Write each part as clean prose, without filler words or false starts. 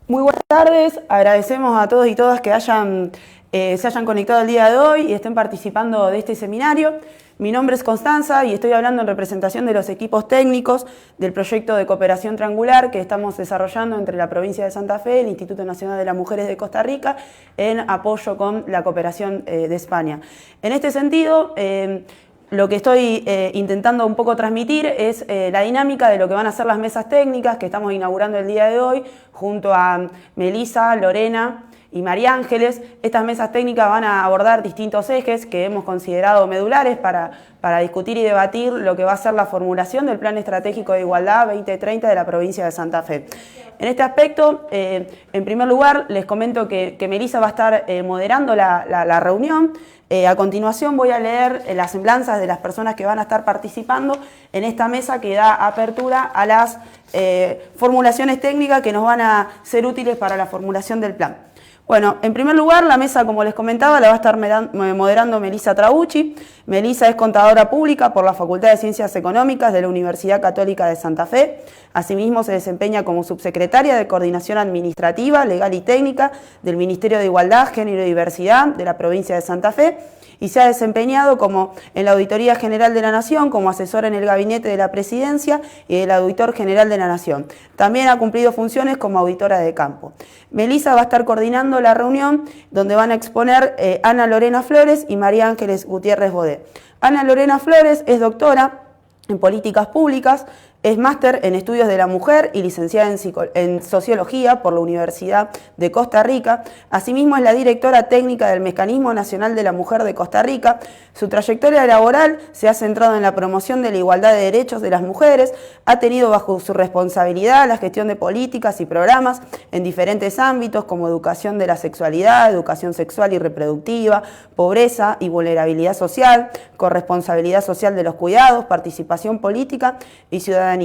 Muy buenas tardes, agradecemos a todos y todas que se hayan conectado el día de hoy y estén participando de este seminario. Mi nombre es Constanza y estoy hablando en representación de los equipos técnicos del proyecto de cooperación triangular que estamos desarrollando entre la provincia de Santa Fe, el Instituto Nacional de las Mujeres de Costa Rica, en apoyo con la cooperación de España. En este sentido, lo que estoy intentando un poco transmitir es la dinámica de lo que van a ser las mesas técnicas que estamos inaugurando el día de hoy junto a Melissa, Lorena y María Ángeles. Estas mesas técnicas van a abordar distintos ejes que hemos considerado medulares para discutir y debatir lo que va a ser la formulación del Plan Estratégico de Igualdad 2030 de la provincia de Santa Fe. En este aspecto, en primer lugar, les comento que Melissa va a estar moderando la reunión. A continuación voy a leer las semblanzas de las personas que van a estar participando en esta mesa que da apertura a las formulaciones técnicas que nos van a ser útiles para la formulación del plan. Bueno, en primer lugar, la mesa, como les comentaba, la va a estar moderando Melissa Trabucci. Melissa es contadora pública por la Facultad de Ciencias Económicas de la Universidad Católica de Santa Fe. Asimismo, se desempeña como subsecretaria de Coordinación Administrativa, Legal y Técnica del Ministerio de Igualdad, Género y Diversidad de la provincia de Santa Fe y se ha desempeñado como en la Auditoría General de la Nación, como asesora en el Gabinete de la Presidencia y del Auditor General de la Nación. También ha cumplido funciones como auditora de campo. Melissa va a estar coordinando la reunión donde van a exponer Ana Lorena Flores y María Ángeles Gutiérrez Bodé. Ana Lorena Flores es doctora en Políticas Públicas, es máster en Estudios de la Mujer y licenciada en Sociología por la Universidad de Costa Rica. Asimismo, es la directora técnica del Mecanismo Nacional de la Mujer de Costa Rica. Su trayectoria laboral se ha centrado en la promoción de la igualdad de derechos de las mujeres. Ha tenido bajo su responsabilidad la gestión de políticas y programas en diferentes ámbitos como educación de la sexualidad, educación sexual y reproductiva, pobreza y vulnerabilidad social, corresponsabilidad social de los cuidados, participación política y ciudadanía.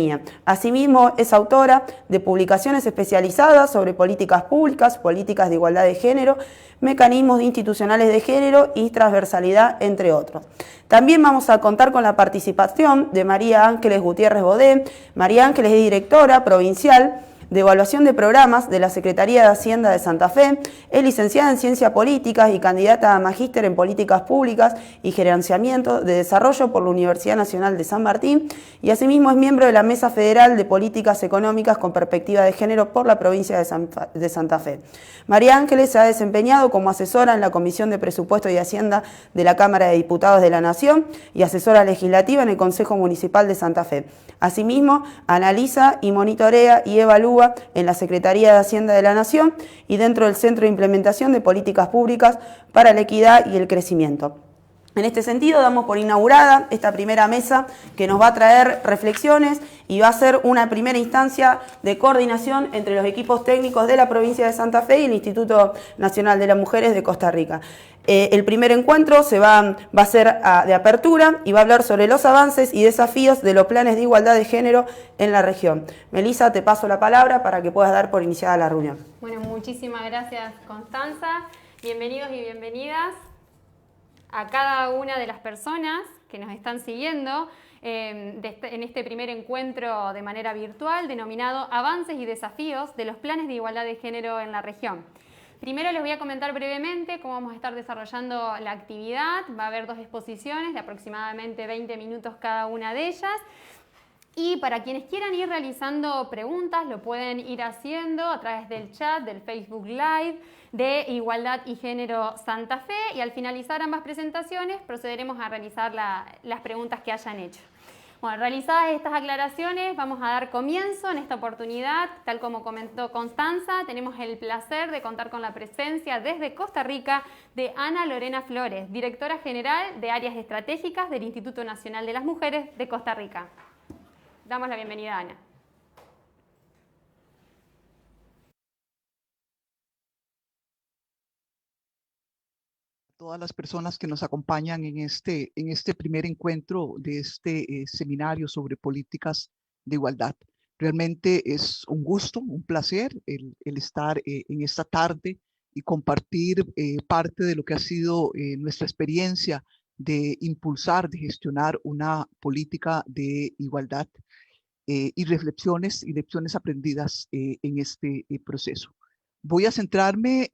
Asimismo, es autora de publicaciones especializadas sobre políticas públicas, políticas de igualdad de género, mecanismos institucionales de género y transversalidad, entre otros. También vamos a contar con la participación de María Ángeles Gutiérrez Bodé. María Ángeles es directora provincial de Evaluación de Programas de la Secretaría de Hacienda de Santa Fe, es licenciada en Ciencias Políticas y candidata a magíster en Políticas Públicas y Gerenciamiento de Desarrollo por la Universidad Nacional de San Martín y asimismo es miembro de la Mesa Federal de Políticas Económicas con Perspectiva de Género por la provincia de Santa Fe. María Ángeles se ha desempeñado como asesora en la Comisión de Presupuesto y Hacienda de la Cámara de Diputados de la Nación y asesora legislativa en el Consejo Municipal de Santa Fe. Asimismo, analiza y monitorea y evalúa en la Secretaría de Hacienda de la Nación y dentro del Centro de Implementación de Políticas Públicas para la Equidad y el Crecimiento. En este sentido, damos por inaugurada esta primera mesa que nos va a traer reflexiones y va a ser una primera instancia de coordinación entre los equipos técnicos de la provincia de Santa Fe y el Instituto Nacional de las Mujeres de Costa Rica. El primer encuentro va a ser de apertura y va a hablar sobre los avances y desafíos de los planes de igualdad de género en la región. Melissa, te paso la palabra para que puedas dar por iniciada la reunión. Bueno, muchísimas gracias, Constanza. Bienvenidos y bienvenidas a cada una de las personas que nos están siguiendo en este primer encuentro de manera virtual denominado Avances y Desafíos de los Planes de Igualdad de Género en la región. Primero les voy a comentar brevemente cómo vamos a estar desarrollando la actividad. Va a haber 2 exposiciones de aproximadamente 20 minutos cada una de ellas. Y para quienes quieran ir realizando preguntas, lo pueden ir haciendo a través del chat, del Facebook Live, de Igualdad y Género Santa Fe. Y al finalizar ambas presentaciones, procederemos a realizar las preguntas que hayan hecho. Bueno, realizadas estas aclaraciones, vamos a dar comienzo en esta oportunidad. Tal como comentó Constanza, tenemos el placer de contar con la presencia desde Costa Rica de Ana Lorena Flores, directora general de Áreas Estratégicas del Instituto Nacional de las Mujeres de Costa Rica. Damos la bienvenida a Ana. Todas las personas que nos acompañan en este primer encuentro de este seminario sobre políticas de igualdad. Realmente es un gusto, un placer el estar en esta tarde y compartir parte de lo que ha sido nuestra experiencia de impulsar, de gestionar una política de igualdad y reflexiones y lecciones aprendidas en este proceso. Voy a centrarme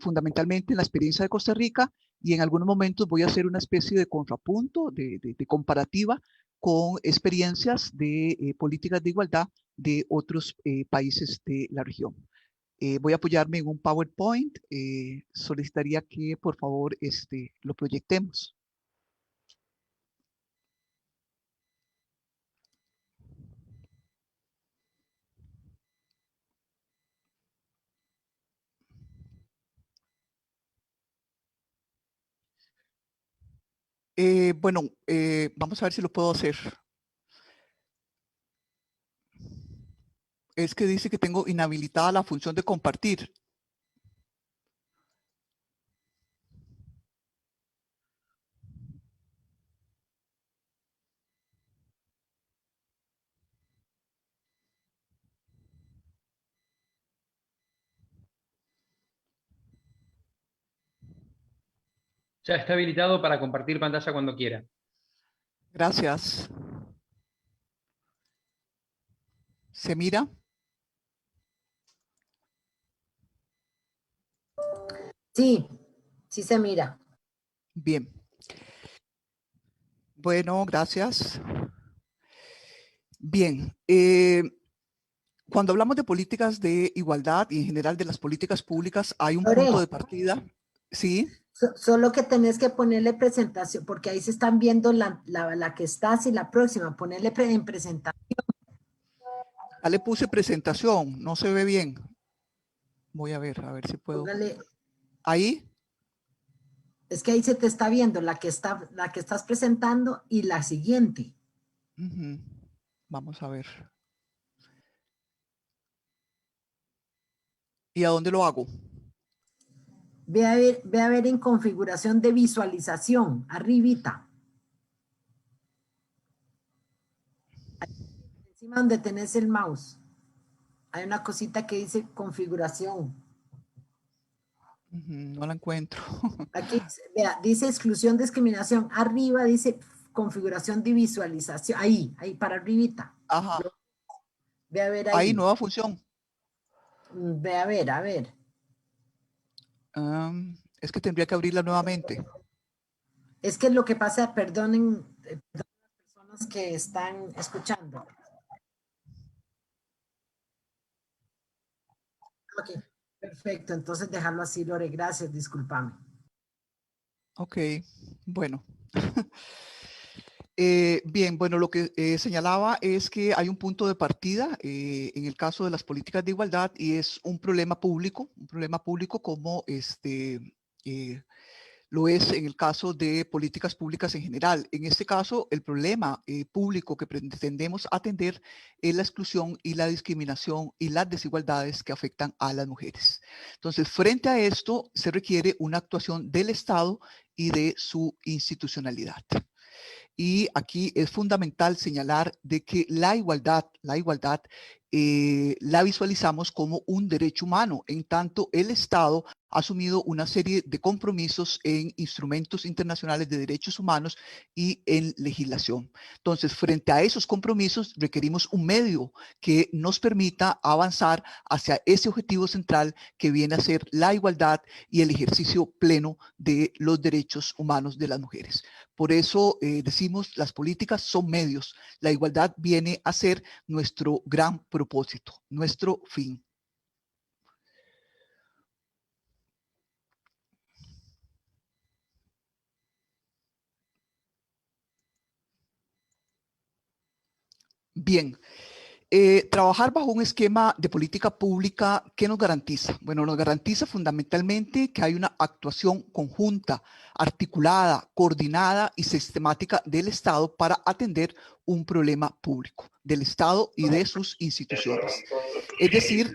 fundamentalmente en la experiencia de Costa Rica y en algunos momentos voy a hacer una especie de contrapunto, de comparativa con experiencias de políticas de igualdad de otros países de la región. Voy a apoyarme en un PowerPoint. Solicitaría que por favor lo proyectemos. Bueno, vamos a ver si lo puedo hacer. Es que dice que tengo inhabilitada la función de compartir. Ya está habilitado para compartir pantalla cuando quiera. Gracias. ¿Se mira? Sí, sí se mira. Bien. Bueno, gracias. Bien. Cuando hablamos de políticas de igualdad y en general de las políticas públicas, hay un punto Lorena, de partida. ¿Sí? solo que tenés que ponerle presentación, porque ahí se están viendo la que estás y la próxima, ponerle en presentación. Ya le puse presentación, no se ve bien. Voy a ver si puedo. Póngale, Ahí. es que ahí se te está viendo la que estás presentando y la siguiente. Vamos a ver. ¿Y a dónde lo hago? Ve a ver en configuración de visualización, arribita. Encima donde tenés el mouse. Hay una cosita que dice configuración. No la encuentro. Aquí, vea, dice exclusión, discriminación. Arriba dice configuración de visualización. Ahí, para arribita. Ajá. Ve a ver Ahí, ahí. nueva función. Ve a ver, a ver. Es que tendría que abrirla nuevamente. Es que lo que pasa, perdonen, las personas que están escuchando. Ok, perfecto. Entonces dejarlo así, Lore. Gracias, discúlpame. Ok, bueno. Bien, bueno, lo que señalaba es que hay un punto de partida en el caso de las políticas de igualdad y es un problema público como lo es en el caso de políticas públicas en general. En este caso, el problema público que pretendemos atender es la exclusión y la discriminación y las desigualdades que afectan a las mujeres. Entonces, frente a esto, se requiere una actuación del Estado y de su institucionalidad. Y aquí es fundamental señalar de que la igualdad la visualizamos como un derecho humano, en tanto el Estado ha asumido una serie de compromisos en instrumentos internacionales de derechos humanos y en legislación. Entonces, frente a esos compromisos, requerimos un medio que nos permita avanzar hacia ese objetivo central que viene a ser la igualdad y el ejercicio pleno de los derechos humanos de las mujeres. Por eso decimos, las políticas son medios. La igualdad viene a ser nuestro gran propósito, nuestro fin. Bien, trabajar bajo un esquema de política pública, ¿qué nos garantiza? Bueno, nos garantiza fundamentalmente que hay una actuación conjunta, articulada, coordinada y sistemática del Estado para atender un problema público, del Estado y de sus instituciones. Es decir,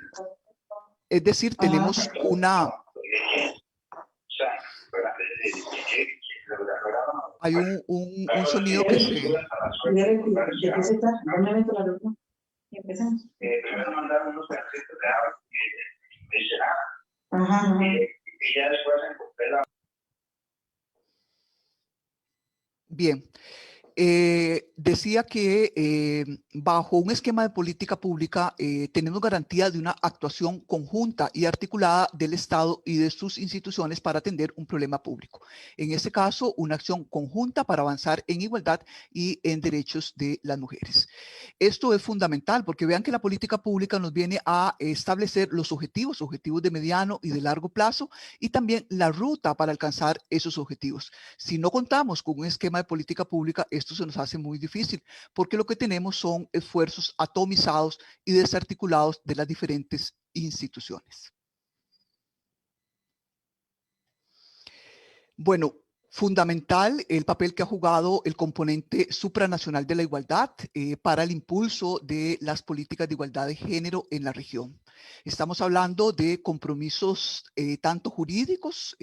tenemos una... Hay un sonido que se... ¿De qué se trata? ¿Dónde meto la luz? Y empezamos. Primero mandaron unos pedacitos de agua mencionada. Ajá. Y ya después encontré la... Bien. decía que bajo un esquema de política pública tenemos garantía de una actuación conjunta y articulada del Estado y de sus instituciones para atender un problema público. En este caso, una acción conjunta para avanzar en igualdad y en derechos de las mujeres. Esto es fundamental porque vean que la política pública nos viene a establecer los objetivos de mediano y de largo plazo y también la ruta para alcanzar esos objetivos. Si no contamos con un esquema de política pública, esto se nos hace muy difícil porque lo que tenemos son esfuerzos atomizados y desarticulados de las diferentes instituciones. Bueno, fundamental el papel que ha jugado el componente supranacional de la igualdad para el impulso de las políticas de igualdad de género en la región. Estamos hablando de compromisos tanto jurídicos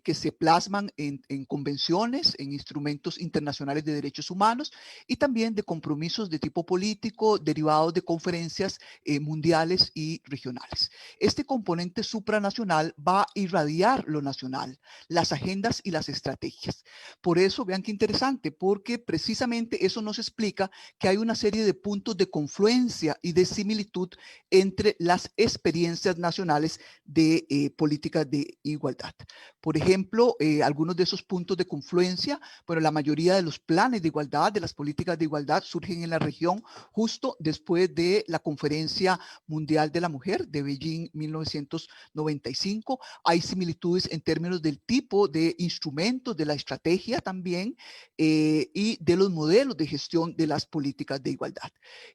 que se plasman en convenciones, en instrumentos internacionales de derechos humanos y también de compromisos de tipo político derivados de conferencias mundiales y regionales. Este componente supranacional va a irradiar lo nacional, las agendas y las estrategias. Por eso, vean qué interesante, porque precisamente eso nos explica que hay una serie de puntos de confluencia y de similitud entre las experiencias nacionales de políticas de igualdad. Por ejemplo, algunos de esos puntos de confluencia, bueno, la mayoría de los planes de igualdad, de las políticas de igualdad surgen en la región justo después de la Conferencia Mundial de la Mujer de Beijing 1995. Hay similitudes en términos del tipo de instrumentos, de la estrategia también y de los modelos de gestión de las políticas de igualdad.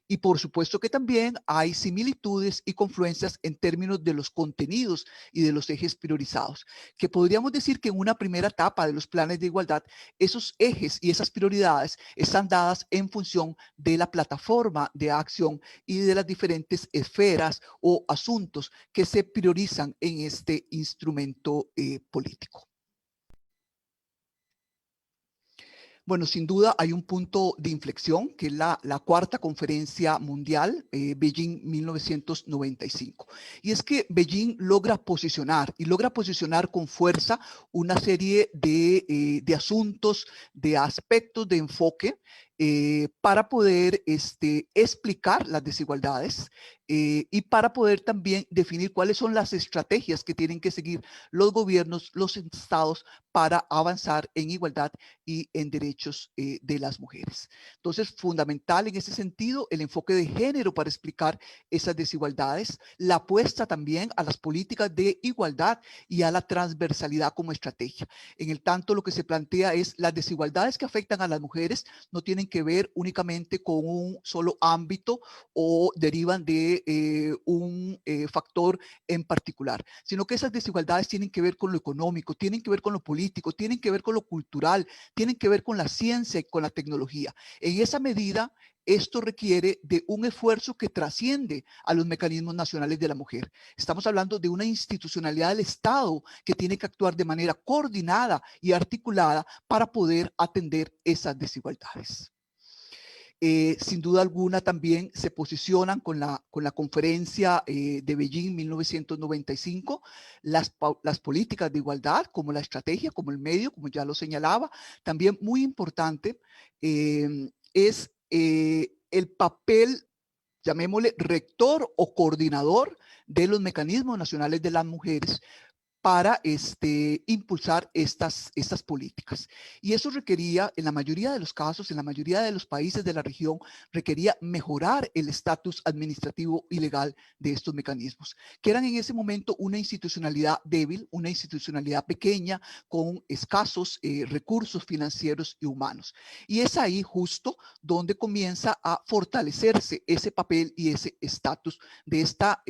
Y por supuesto que también hay similitudes y confluencias en términos de los contenidos y de los ejes priorizados, que podríamos decir que en una primera etapa de los planes de igualdad, esos ejes y esas prioridades están dadas en función de la plataforma de acción y de las diferentes esferas o asuntos que se priorizan en este instrumento político. Bueno, sin duda hay un punto de inflexión que es la cuarta conferencia mundial, Beijing 1995. Y es que Beijing logra posicionar con fuerza una serie de asuntos, de aspectos de enfoque para poder explicar las desigualdades y para poder también definir cuáles son las estrategias que tienen que seguir los gobiernos, los estados para avanzar en igualdad y en derechos de las mujeres. Entonces, fundamental en ese sentido el enfoque de género para explicar esas desigualdades, la apuesta también a las políticas de igualdad y a la transversalidad como estrategia. En el tanto, lo que se plantea es las desigualdades que afectan a las mujeres no tienen que ver únicamente con un solo ámbito o derivan de un factor en particular, sino que esas desigualdades tienen que ver con lo económico, tienen que ver con lo político, tienen que ver con lo cultural, tienen que ver con la ciencia y con la tecnología. En esa medida, esto requiere de un esfuerzo que trasciende a los mecanismos nacionales de la mujer. Estamos hablando de una institucionalidad del Estado que tiene que actuar de manera coordinada y articulada para poder atender esas desigualdades. Sin duda alguna también se posicionan con la conferencia de Beijing 1995 las políticas de igualdad como la estrategia, como el medio, como ya lo señalaba. También muy importante es el papel, llamémosle rector o coordinador de los mecanismos nacionales de las mujeres para impulsar estas políticas. Y eso requería, en la mayoría de los casos, en la mayoría de los países de la región, requería mejorar el estatus administrativo y legal de estos mecanismos, que eran en ese momento una institucionalidad débil, una institucionalidad pequeña, con escasos recursos financieros y humanos. Y es ahí justo donde comienza a fortalecerse ese papel y ese estatus de esta,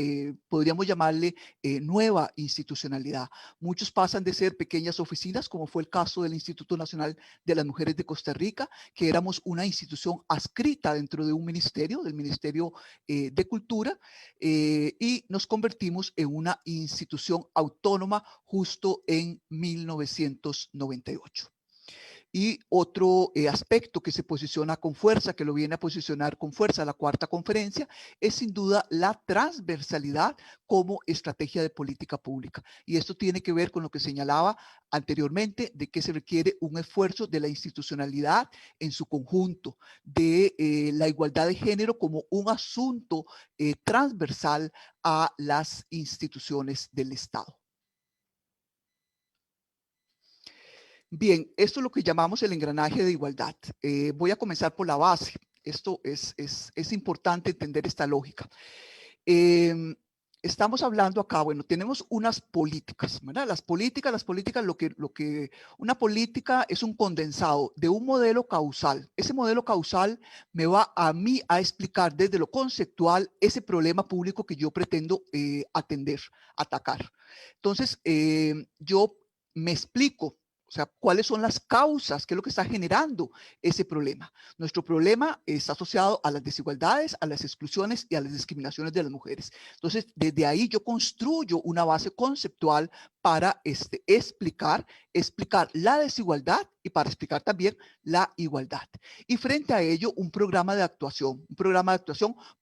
podríamos llamarle, nueva institucionalidad. Muchos pasan de ser pequeñas oficinas, como fue el caso del Instituto Nacional de las Mujeres de Costa Rica, que éramos una institución adscrita dentro de un ministerio, del Ministerio de Cultura, y nos convertimos en una institución autónoma justo en 1998. Y otro aspecto que se posiciona con fuerza, que lo viene a posicionar con fuerza la cuarta conferencia, es sin duda la transversalidad como estrategia de política pública. Y esto tiene que ver con lo que señalaba anteriormente, de que se requiere un esfuerzo de la institucionalidad en su conjunto, de la igualdad de género como un asunto transversal a las instituciones del Estado. Bien, esto es lo que llamamos el engranaje de igualdad. Voy a comenzar por la base. Esto es importante entender esta lógica. Estamos hablando acá, bueno, tenemos unas políticas, ¿verdad? Las políticas, una política es un condensado de un modelo causal. Ese modelo causal me va a mí a explicar desde lo conceptual ese problema público que yo pretendo atender, atacar. Entonces, yo me explico, o sea, cuáles son las causas, qué es lo que está generando ese problema. Nuestro problema está asociado a las desigualdades, a las exclusiones y a las discriminaciones de las mujeres. Entonces, desde ahí yo construyo una base conceptual para explicar la desigualdad y para explicar también la igualdad. Y frente a ello, un programa de actuación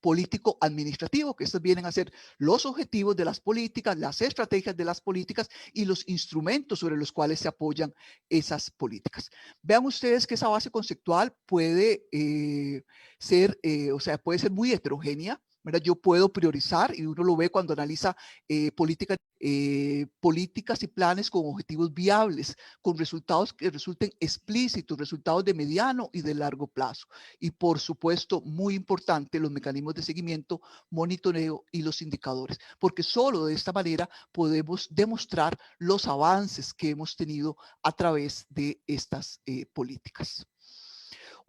político-administrativo, que estos vienen a ser los objetivos de las políticas, las estrategias de las políticas y los instrumentos sobre los cuales se apoyan esas políticas. Vean ustedes que esa base conceptual puede puede ser muy heterogénea, ¿verdad? Yo puedo priorizar, y uno lo ve cuando analiza políticas y planes con objetivos viables, con resultados que resulten explícitos, resultados de mediano y de largo plazo. Y por supuesto, muy importante, los mecanismos de seguimiento, monitoreo y los indicadores, porque solo de esta manera podemos demostrar los avances que hemos tenido a través de estas políticas.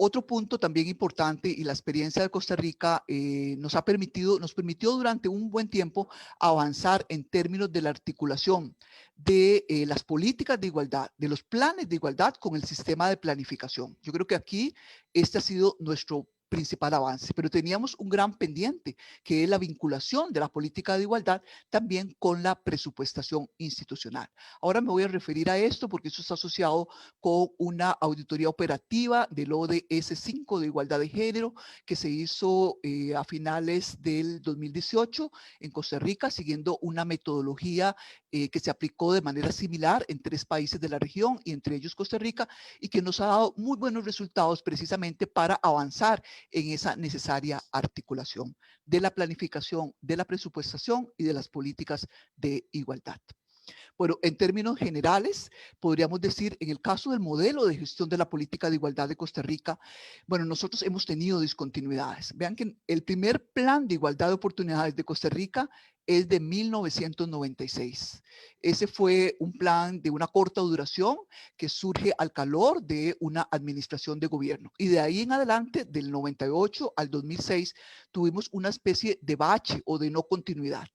Otro punto también importante, y la experiencia de Costa Rica nos permitió durante un buen tiempo avanzar en términos de la articulación de las políticas de igualdad, de los planes de igualdad con el sistema de planificación. Yo creo que aquí este ha sido nuestro principal avance, pero teníamos un gran pendiente, que es la vinculación de la política de igualdad también con la presupuestación institucional. Ahora me voy a referir a esto porque eso está asociado con una auditoría operativa del ODS 5 de igualdad de género que se hizo a finales del 2018 en Costa Rica, siguiendo una metodología que se aplicó de manera similar en 3 países de la región y entre ellos Costa Rica, y que nos ha dado muy buenos resultados precisamente para avanzar en esa necesaria articulación de la planificación, de la presupuestación y de las políticas de igualdad. Bueno, en términos generales, podríamos decir, en el caso del modelo de gestión de la política de igualdad de Costa Rica, bueno, nosotros hemos tenido discontinuidades. Vean que el primer plan de igualdad de oportunidades de Costa Rica es de 1996. Ese fue un plan de una corta duración que surge al calor de una administración de gobierno. Y de ahí en adelante, del 98 al 2006, tuvimos una especie de bache o de no continuidad.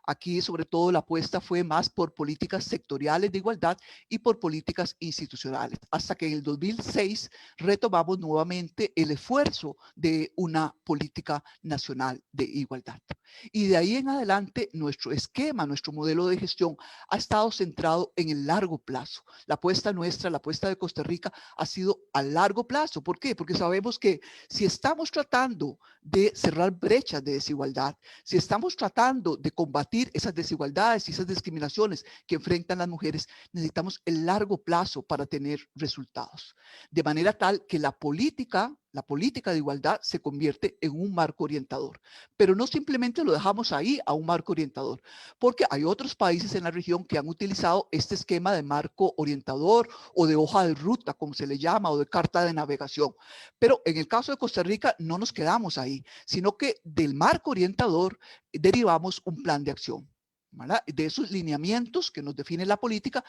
Aquí, sobre todo, la apuesta fue más por políticas sectoriales de igualdad y por políticas institucionales, hasta que en el 2006 retomamos nuevamente el esfuerzo de una política nacional de igualdad. Y de ahí en adelante, nuestro esquema, nuestro modelo de gestión ha estado centrado en el largo plazo. La apuesta nuestra, la apuesta de Costa Rica ha sido a largo plazo. ¿Por qué? Porque sabemos que si estamos tratando de cerrar brechas de desigualdad, si estamos tratando de combatir esas desigualdades y esas discriminaciones que enfrentan las mujeres, necesitamos el largo plazo para tener resultados. De manera tal que la política de igualdad se convierte en un marco orientador. Pero no simplemente lo dejamos ahí a un marco orientador, porque hay otros países en la región que han utilizado este esquema de marco orientador o de hoja de ruta, como se le llama, o de carta de navegación. Pero en el caso de Costa Rica no nos quedamos ahí, sino que del marco orientador derivamos un plan de acción. ¿Verdad? De esos lineamientos que nos define la política,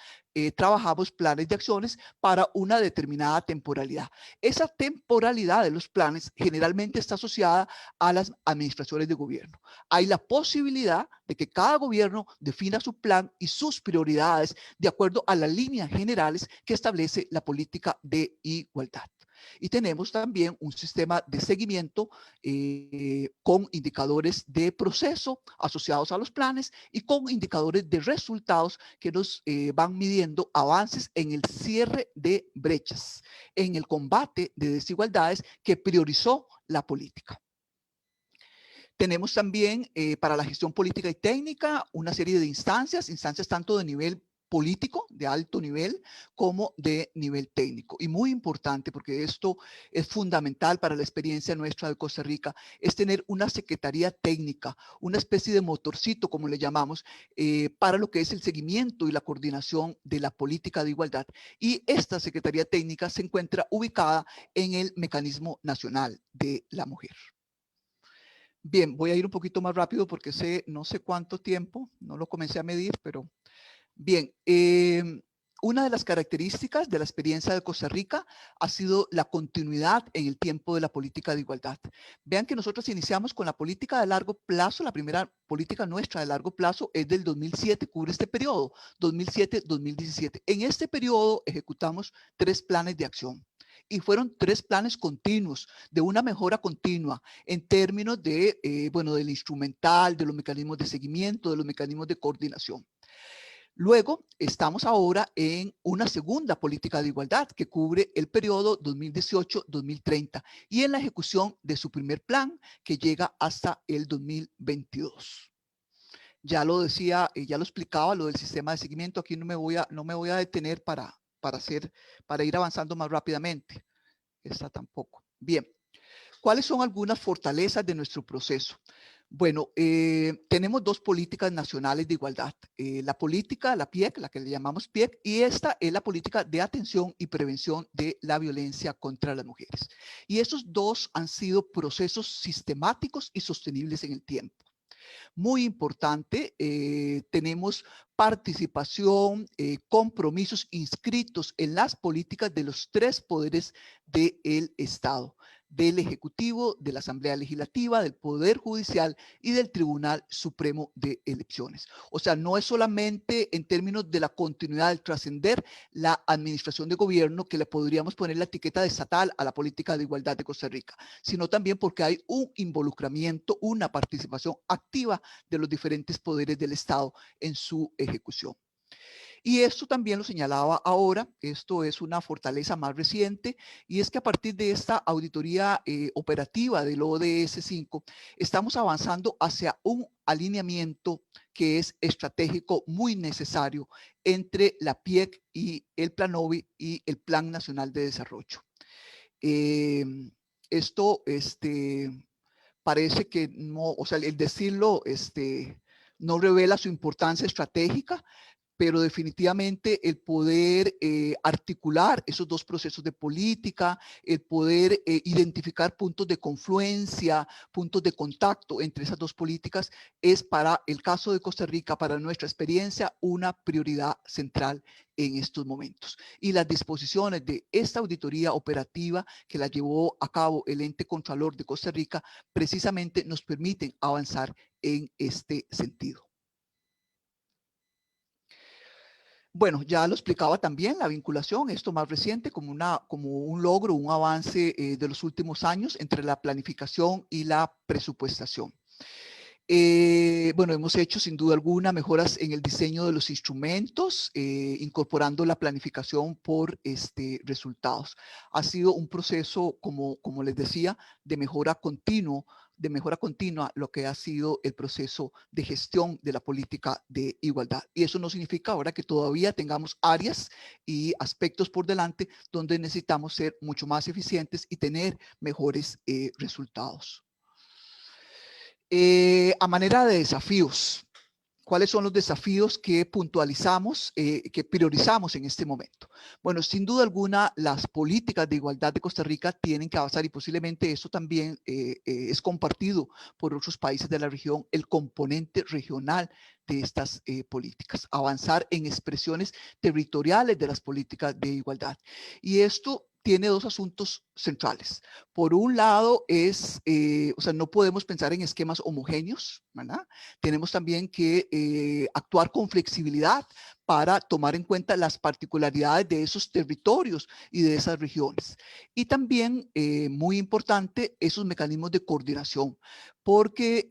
trabajamos planes de acciones para una determinada temporalidad. Esa temporalidad de los planes generalmente está asociada a las administraciones de gobierno. Hay la posibilidad de que cada gobierno defina su plan y sus prioridades de acuerdo a las líneas generales que establece la política de igualdad. Y tenemos también un sistema de seguimiento con indicadores de proceso asociados a los planes y con indicadores de resultados que nos van midiendo avances en el cierre de brechas, en el combate de desigualdades que priorizó la política. Tenemos también para la gestión política y técnica una serie de instancias tanto de nivel político, de alto nivel, como de nivel técnico. Y muy importante, porque esto es fundamental para la experiencia nuestra de Costa Rica, es tener una secretaría técnica, una especie de motorcito, como le llamamos, para lo que es el seguimiento y la coordinación de la política de igualdad. Y esta secretaría técnica se encuentra ubicada en el Mecanismo Nacional de la Mujer. Bien, voy a ir un poquito más rápido porque no sé cuánto tiempo, no lo comencé a medir, pero bien. Una de las características de la experiencia de Costa Rica ha sido la continuidad en el tiempo de la política de igualdad. Vean que nosotros iniciamos con la política de largo plazo. La primera política nuestra de largo plazo es del 2007, cubre este periodo, 2007-2017. En este periodo ejecutamos 3 planes de acción. Y fueron 3 planes continuos, de una mejora continua en términos de, del instrumental, de los mecanismos de seguimiento, de los mecanismos de coordinación. Luego, estamos ahora en una segunda política de igualdad que cubre el periodo 2018-2030 y en la ejecución de su primer plan que llega hasta el 2022. Ya lo decía, ya lo explicaba, lo del sistema de seguimiento. Aquí no me voy a detener para ir avanzando más rápidamente. Esta tampoco. Bien, ¿cuáles son algunas fortalezas de nuestro proceso? Bueno, tenemos 2 políticas nacionales de igualdad. La política, la PIEC, la que le llamamos PIEC, y esta es la política de atención y prevención de la violencia contra las mujeres. Y esos 2 han sido procesos sistemáticos y sostenibles en el tiempo. Muy importante, tenemos participación, compromisos inscritos en las políticas de los 3 poderes del Estado, del Ejecutivo, de la Asamblea Legislativa, del Poder Judicial y del Tribunal Supremo de Elecciones. O sea, no es solamente en términos de la continuidad del trascender la administración de gobierno que le podríamos poner la etiqueta de estatal a la política de igualdad de Costa Rica, sino también porque hay un involucramiento, una participación activa de los diferentes poderes del Estado en su ejecución. Y esto también lo señalaba ahora, esto es una fortaleza más reciente, y es que a partir de esta auditoría operativa del ODS 5, estamos avanzando hacia un alineamiento que es estratégico muy necesario entre la PIEC y el PLANOVI y el Plan Nacional de Desarrollo. Esto parece que no, o sea, el decirlo no revela su importancia estratégica, pero definitivamente el poder articular esos 2 procesos de política, el poder identificar puntos de confluencia, puntos de contacto entre esas 2 políticas, es para el caso de Costa Rica, para nuestra experiencia, una prioridad central en estos momentos. Y las disposiciones de esta auditoría operativa que la llevó a cabo el ente Contralor de Costa Rica, precisamente nos permiten avanzar en este sentido. Bueno, ya lo explicaba también la vinculación, esto más reciente, como un logro, un avance de los últimos años entre la planificación y la presupuestación. Bueno, hemos hecho sin duda alguna mejoras en el diseño de los instrumentos, incorporando la planificación por resultados. Ha sido un proceso, como les decía, de mejora continua lo que ha sido el proceso de gestión de la política de igualdad. Y eso no significa ahora que todavía tengamos áreas y aspectos por delante donde necesitamos ser mucho más eficientes y tener mejores resultados. A manera de desafíos, ¿cuáles son los desafíos que puntualizamos, que priorizamos en este momento? Bueno, sin duda alguna, las políticas de igualdad de Costa Rica tienen que avanzar y posiblemente eso también es compartido por otros países de la región, el componente regional de estas políticas, avanzar en expresiones territoriales de las políticas de igualdad. Y esto tiene dos asuntos centrales. Por un lado no podemos pensar en esquemas homogéneos, ¿verdad? Tenemos también que actuar con flexibilidad para tomar en cuenta las particularidades de esos territorios y de esas regiones. Y también, muy importante, esos mecanismos de coordinación, porque,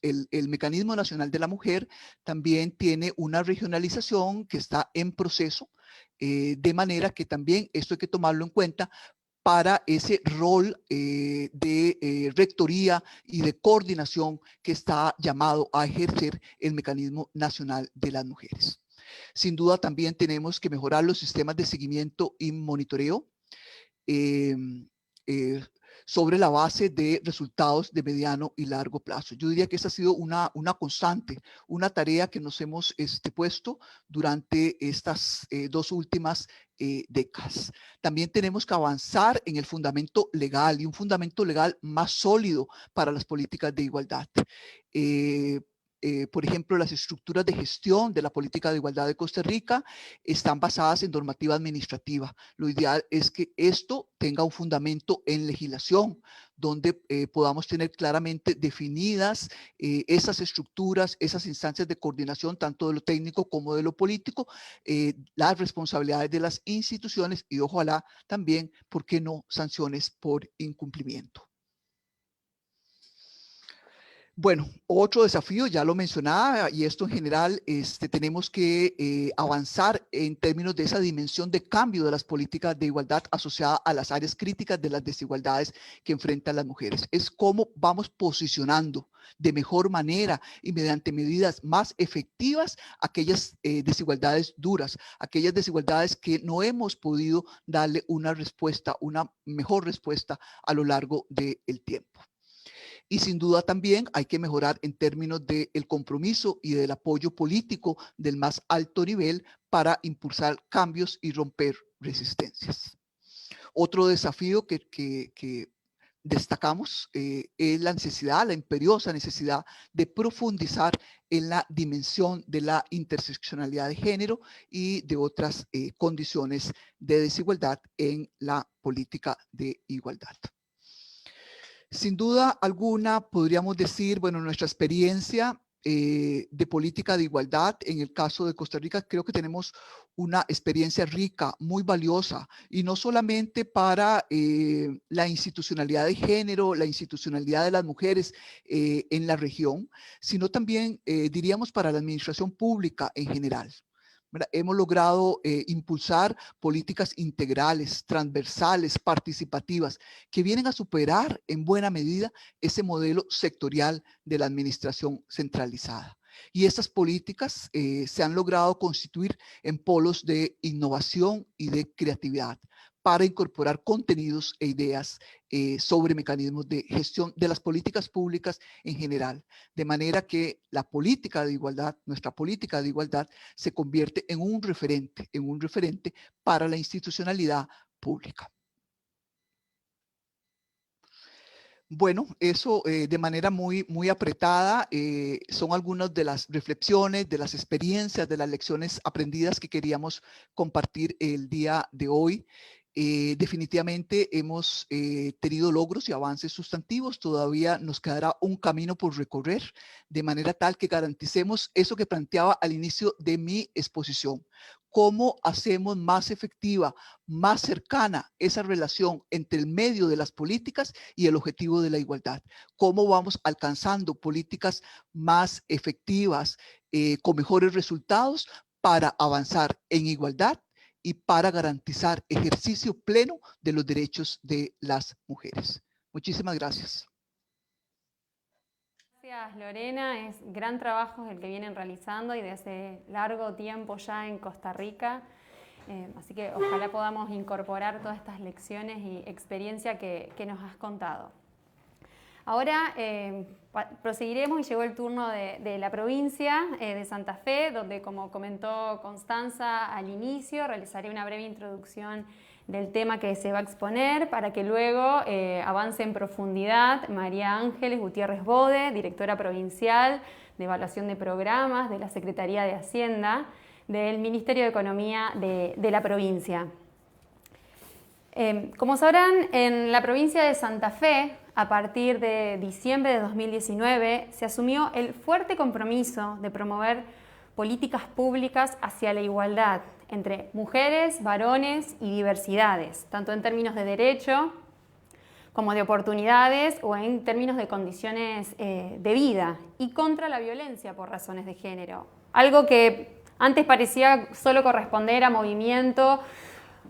el Mecanismo Nacional de la Mujer también tiene una regionalización que está en proceso, de manera que también esto hay que tomarlo en cuenta para ese rol de rectoría y de coordinación que está llamado a ejercer el Mecanismo Nacional de las Mujeres. Sin duda también tenemos que mejorar los sistemas de seguimiento y monitoreo sobre la base de resultados de mediano y largo plazo. Yo diría que esa ha sido una constante, una tarea que nos hemos puesto durante estas dos últimas décadas. También tenemos que avanzar en el fundamento legal y un fundamento legal más sólido para las políticas de igualdad. Por ejemplo, las estructuras de gestión de la política de igualdad de Costa Rica están basadas en normativa administrativa. Lo ideal es que esto tenga un fundamento en legislación, donde podamos tener claramente definidas esas estructuras, esas instancias de coordinación, tanto de lo técnico como de lo político, las responsabilidades de las instituciones y ojalá también, ¿por qué no?, sanciones por incumplimiento. Bueno, otro desafío, ya lo mencionaba, y esto en general, tenemos que avanzar en términos de esa dimensión de cambio de las políticas de igualdad asociada a las áreas críticas de las desigualdades que enfrentan las mujeres. Es cómo vamos posicionando de mejor manera y mediante medidas más efectivas aquellas desigualdades duras, aquellas desigualdades que no hemos podido darle una respuesta, una mejor respuesta a lo largo del tiempo. Y sin duda también hay que mejorar en términos del compromiso y del apoyo político del más alto nivel para impulsar cambios y romper resistencias. Otro desafío que destacamos es la necesidad, la imperiosa necesidad de profundizar en la dimensión de la interseccionalidad de género y de otras condiciones de desigualdad en la política de igualdad. Sin duda alguna, podríamos decir, bueno, nuestra experiencia de política de igualdad, en el caso de Costa Rica, creo que tenemos una experiencia rica, muy valiosa, y no solamente para la institucionalidad de género, la institucionalidad de las mujeres en la región, sino también, diríamos, para la administración pública en general. Hemos logrado impulsar políticas integrales, transversales, participativas, que vienen a superar en buena medida ese modelo sectorial de la administración centralizada. Y estas políticas se han logrado constituir en polos de innovación y de creatividad para incorporar contenidos e ideas sobre mecanismos de gestión de las políticas públicas en general, de manera que la política de igualdad, nuestra política de igualdad, se convierte en un referente para la institucionalidad pública. Bueno, eso de manera muy apretada son algunas de las reflexiones, de las experiencias, de las lecciones aprendidas que queríamos compartir el día de hoy. Definitivamente hemos tenido logros y avances sustantivos, todavía nos quedará un camino por recorrer, de manera tal que garanticemos eso que planteaba al inicio de mi exposición. ¿Cómo hacemos más efectiva, más cercana esa relación entre el medio de las políticas y el objetivo de la igualdad? ¿Cómo vamos alcanzando políticas más efectivas, con mejores resultados para avanzar en igualdad y para garantizar ejercicio pleno de los derechos de las mujeres? Muchísimas gracias. Gracias, Lorena. Es gran trabajo el que vienen realizando y de hace largo tiempo ya en Costa Rica. Así que ojalá podamos incorporar todas estas lecciones y experiencia que nos has contado. Ahora proseguiremos y llegó el turno de la provincia de Santa Fe, donde, como comentó Constanza al inicio, realizaré una breve introducción del tema que se va a exponer para que luego avance en profundidad María Ángeles Gutiérrez Bode, directora provincial de evaluación de programas de la Secretaría de Hacienda del Ministerio de Economía de la provincia. Como sabrán, en la provincia de Santa Fe, a partir de diciembre de 2019, se asumió el fuerte compromiso de promover políticas públicas hacia la igualdad entre mujeres, varones y diversidades, tanto en términos de derecho como de oportunidades o en términos de condiciones de vida, y contra la violencia por razones de género. Algo que antes parecía solo corresponder a movimiento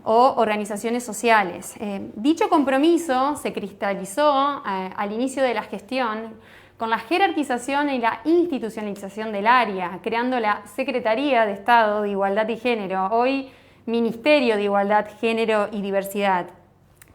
o organizaciones sociales. Dicho compromiso se cristalizó al inicio de la gestión con la jerarquización y la institucionalización del área, creando la Secretaría de Estado de Igualdad y Género, hoy Ministerio de Igualdad, Género y Diversidad,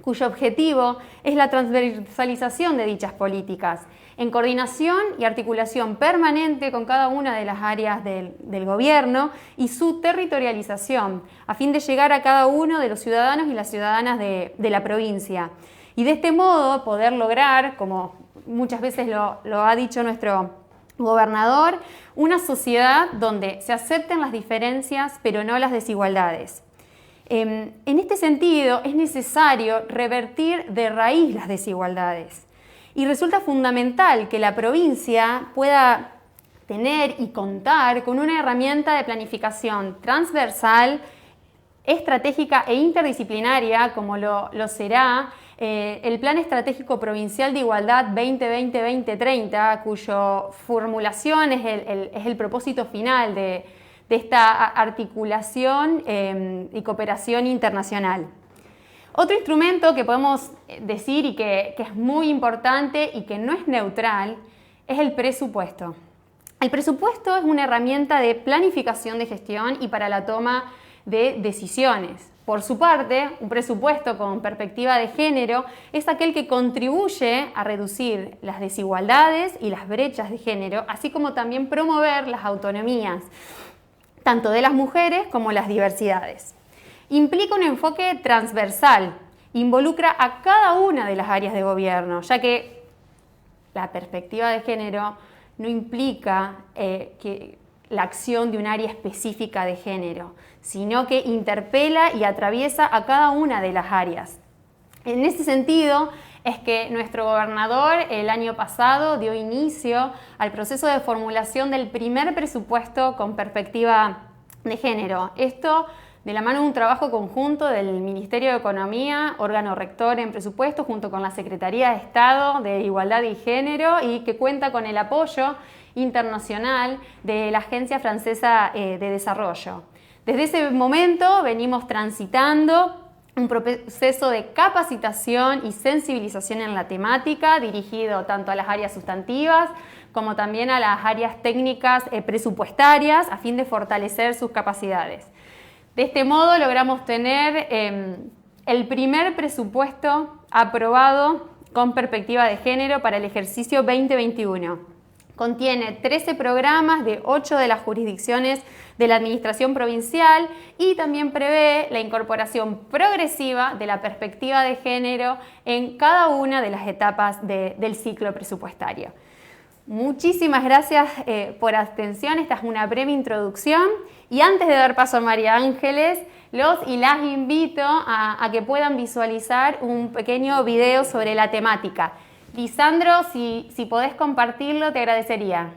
cuyo objetivo es la transversalización de dichas políticas, en coordinación y articulación permanente con cada una de las áreas del gobierno y su territorialización, a fin de llegar a cada uno de los ciudadanos y las ciudadanas de la provincia. Y de este modo poder lograr, como muchas veces lo ha dicho nuestro gobernador, una sociedad donde se acepten las diferencias pero no las desigualdades. En este sentido es necesario revertir de raíz las desigualdades y resulta fundamental que la provincia pueda tener y contar con una herramienta de planificación transversal, estratégica e interdisciplinaria como lo será el Plan Estratégico Provincial de Igualdad 2020-2030, cuyo formulación es el propósito final de esta articulación y cooperación internacional. Otro instrumento que podemos decir y que es muy importante y que no es neutral es el presupuesto. El presupuesto es una herramienta de planificación de gestión y para la toma de decisiones. Por su parte, un presupuesto con perspectiva de género es aquel que contribuye a reducir las desigualdades y las brechas de género, así como también promover las autonomías, tanto de las mujeres como las diversidades. Implica un enfoque transversal, involucra a cada una de las áreas de gobierno, ya que la perspectiva de género no implica que la acción de un área específica de género, sino que interpela y atraviesa a cada una de las áreas. En ese sentido, es que nuestro gobernador el año pasado dio inicio al proceso de formulación del primer presupuesto con perspectiva de género. Esto de la mano de un trabajo conjunto del Ministerio de Economía, órgano rector en presupuesto, junto con la Secretaría de Estado de Igualdad y Género, y que cuenta con el apoyo internacional de la Agencia Francesa de Desarrollo. Desde ese momento venimos transitando un proceso de capacitación y sensibilización en la temática dirigido tanto a las áreas sustantivas como también a las áreas técnicas presupuestarias a fin de fortalecer sus capacidades. De este modo logramos tener el primer presupuesto aprobado con perspectiva de género para el ejercicio 2021. Contiene 13 programas de 8 de las jurisdicciones de la Administración Provincial y también prevé la incorporación progresiva de la perspectiva de género en cada una de las etapas del ciclo presupuestario. Muchísimas gracias por atención. Esta es una breve introducción y antes de dar paso a María Ángeles, los y las invito a que puedan visualizar un pequeño video sobre la temática. Lisandro, si podés compartirlo, te agradecería.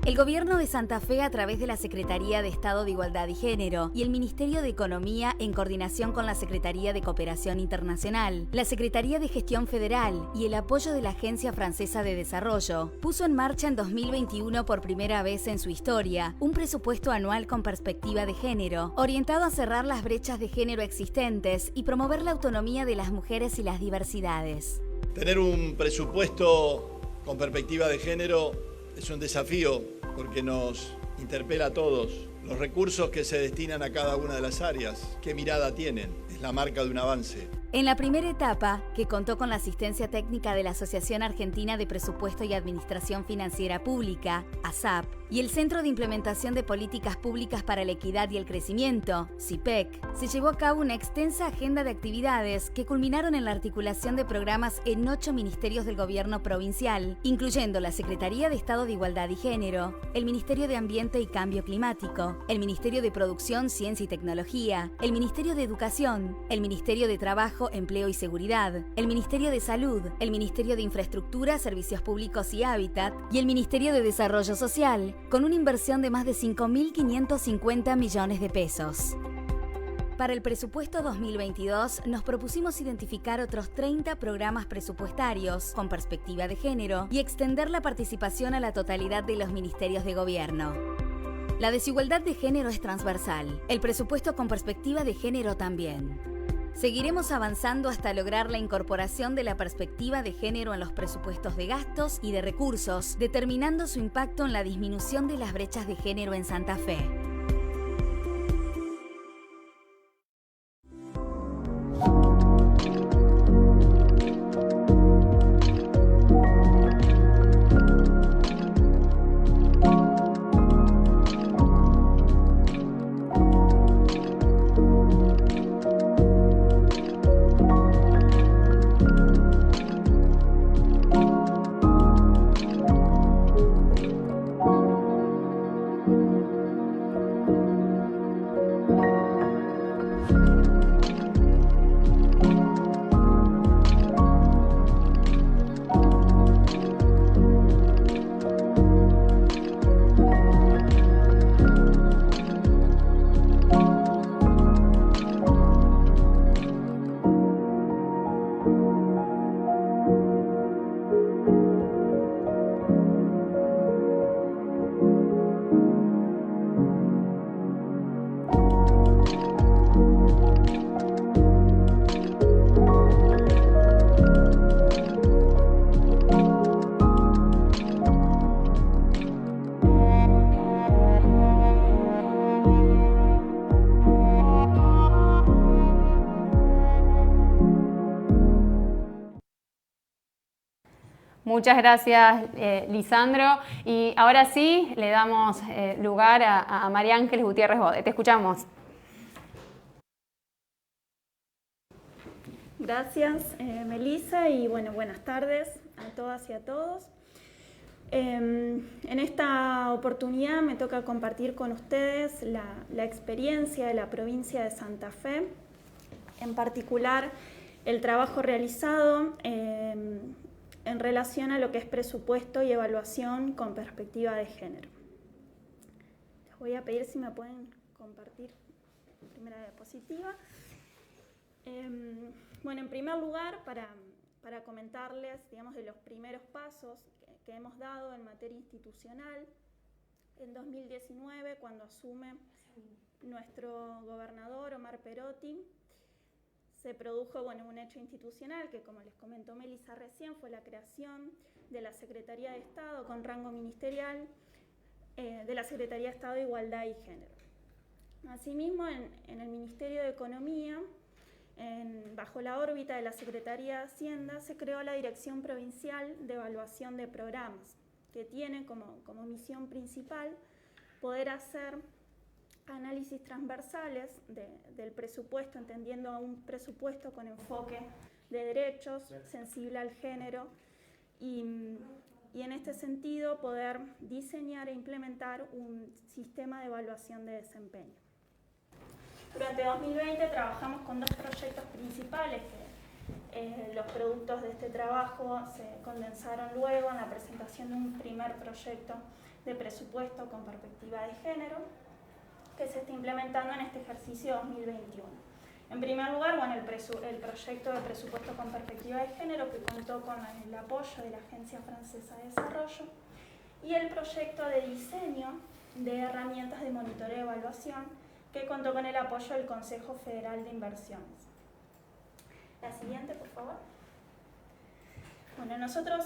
El Gobierno de Santa Fe, a través de la Secretaría de Estado de Igualdad y Género y el Ministerio de Economía, en coordinación con la Secretaría de Cooperación Internacional, la Secretaría de Gestión Federal y el apoyo de la Agencia Francesa de Desarrollo, puso en marcha en 2021 por primera vez en su historia un presupuesto anual con perspectiva de género, orientado a cerrar las brechas de género existentes y promover la autonomía de las mujeres y las diversidades. Tener un presupuesto con perspectiva de género es un desafío porque nos interpela a todos. Los recursos que se destinan a cada una de las áreas, ¿qué mirada tienen? Es la marca de un avance. En la primera etapa, que contó con la asistencia técnica de la Asociación Argentina de Presupuesto y Administración Financiera Pública, ASAP, y el Centro de Implementación de Políticas Públicas para la Equidad y el Crecimiento, CIPEC, se llevó a cabo una extensa agenda de actividades que culminaron en la articulación de programas en 8 ministerios del gobierno provincial, incluyendo la Secretaría de Estado de Igualdad y Género, el Ministerio de Ambiente y Cambio Climático, el Ministerio de Producción, Ciencia y Tecnología, el Ministerio de Educación, el Ministerio de Trabajo, Empleo y Seguridad, el Ministerio de Salud, el Ministerio de Infraestructura, Servicios Públicos y Hábitat y el Ministerio de Desarrollo Social, con una inversión de más de 5.550 millones de pesos. Para el presupuesto 2022 nos propusimos identificar otros 30 programas presupuestarios con perspectiva de género y extender la participación a la totalidad de los ministerios de gobierno. La desigualdad de género es transversal, el presupuesto con perspectiva de género también. Seguiremos avanzando hasta lograr la incorporación de la perspectiva de género en los presupuestos de gastos y de recursos, determinando su impacto en la disminución de las brechas de género en Santa Fe. Muchas gracias, Lisandro. Y ahora sí, le damos lugar a María Ángeles Gutiérrez Bode. Te escuchamos. Gracias, Melissa, y bueno, buenas tardes a todas y a todos. En esta oportunidad me toca compartir con ustedes la experiencia de la provincia de Santa Fe, en particular el trabajo realizado en relación a lo que es presupuesto y evaluación con perspectiva de género. Les voy a pedir si me pueden compartir la primera diapositiva. Bueno, en primer lugar, para comentarles, digamos, de los primeros pasos que hemos dado en materia institucional, en 2019, cuando asume nuestro gobernador Omar Perotti, se produjo un hecho institucional que, como les comentó Melissa recién, fue la creación de la Secretaría de Estado con rango ministerial, de la Secretaría de Estado de Igualdad y Género. Asimismo, en el Ministerio de Economía, bajo la órbita de la Secretaría de Hacienda, se creó la Dirección Provincial de Evaluación de Programas, que tiene como misión principal poder hacer análisis transversales del presupuesto, entendiendo a un presupuesto con enfoque de derechos, sensible al género, y en este sentido poder diseñar e implementar un sistema de evaluación de desempeño. Durante 2020 trabajamos con 2 proyectos principales que los productos de este trabajo se condensaron luego en la presentación de un primer proyecto de presupuesto con perspectiva de género que se está implementando en este ejercicio 2021. En primer lugar, el proyecto de presupuesto con perspectiva de género, que contó con el apoyo de la Agencia Francesa de Desarrollo, y el proyecto de diseño de herramientas de monitoreo y evaluación, que contó con el apoyo del Consejo Federal de Inversiones. La siguiente, por favor. Bueno, nosotros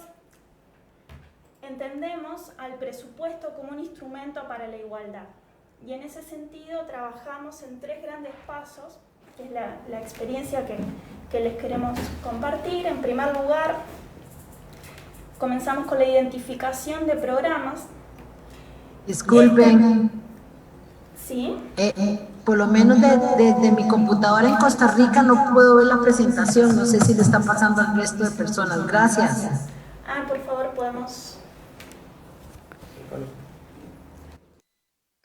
entendemos al presupuesto como un instrumento para la igualdad. Y en ese sentido trabajamos en 3 grandes pasos, que es la experiencia que que les queremos compartir. En primer lugar, comenzamos con la identificación de programas. Disculpen. Sí. Por lo menos desde mi computadora en Costa Rica no puedo ver la presentación. No sé si le está pasando al resto de personas. Gracias. Por favor, podemos...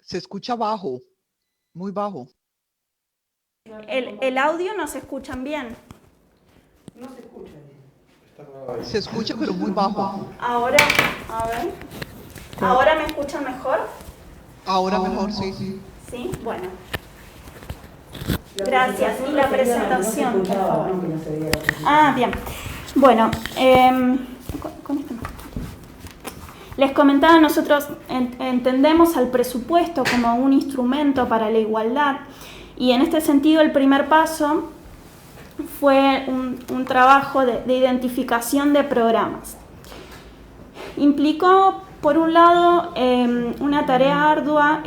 Se escucha bajo, muy bajo. El audio no se escuchan bien. No se escucha bien. Se escucha, pero muy bajo. Ahora, a ver. ¿Ahora me escuchan mejor? Ahora mejor, sí. Sí, bueno. Gracias. Y la presentación, por favor. Bien. Bueno, con esto no. Les comentaba, nosotros entendemos al presupuesto como un instrumento para la igualdad, y en este sentido el primer paso fue un trabajo de identificación de programas. Implicó, por un lado, una tarea ardua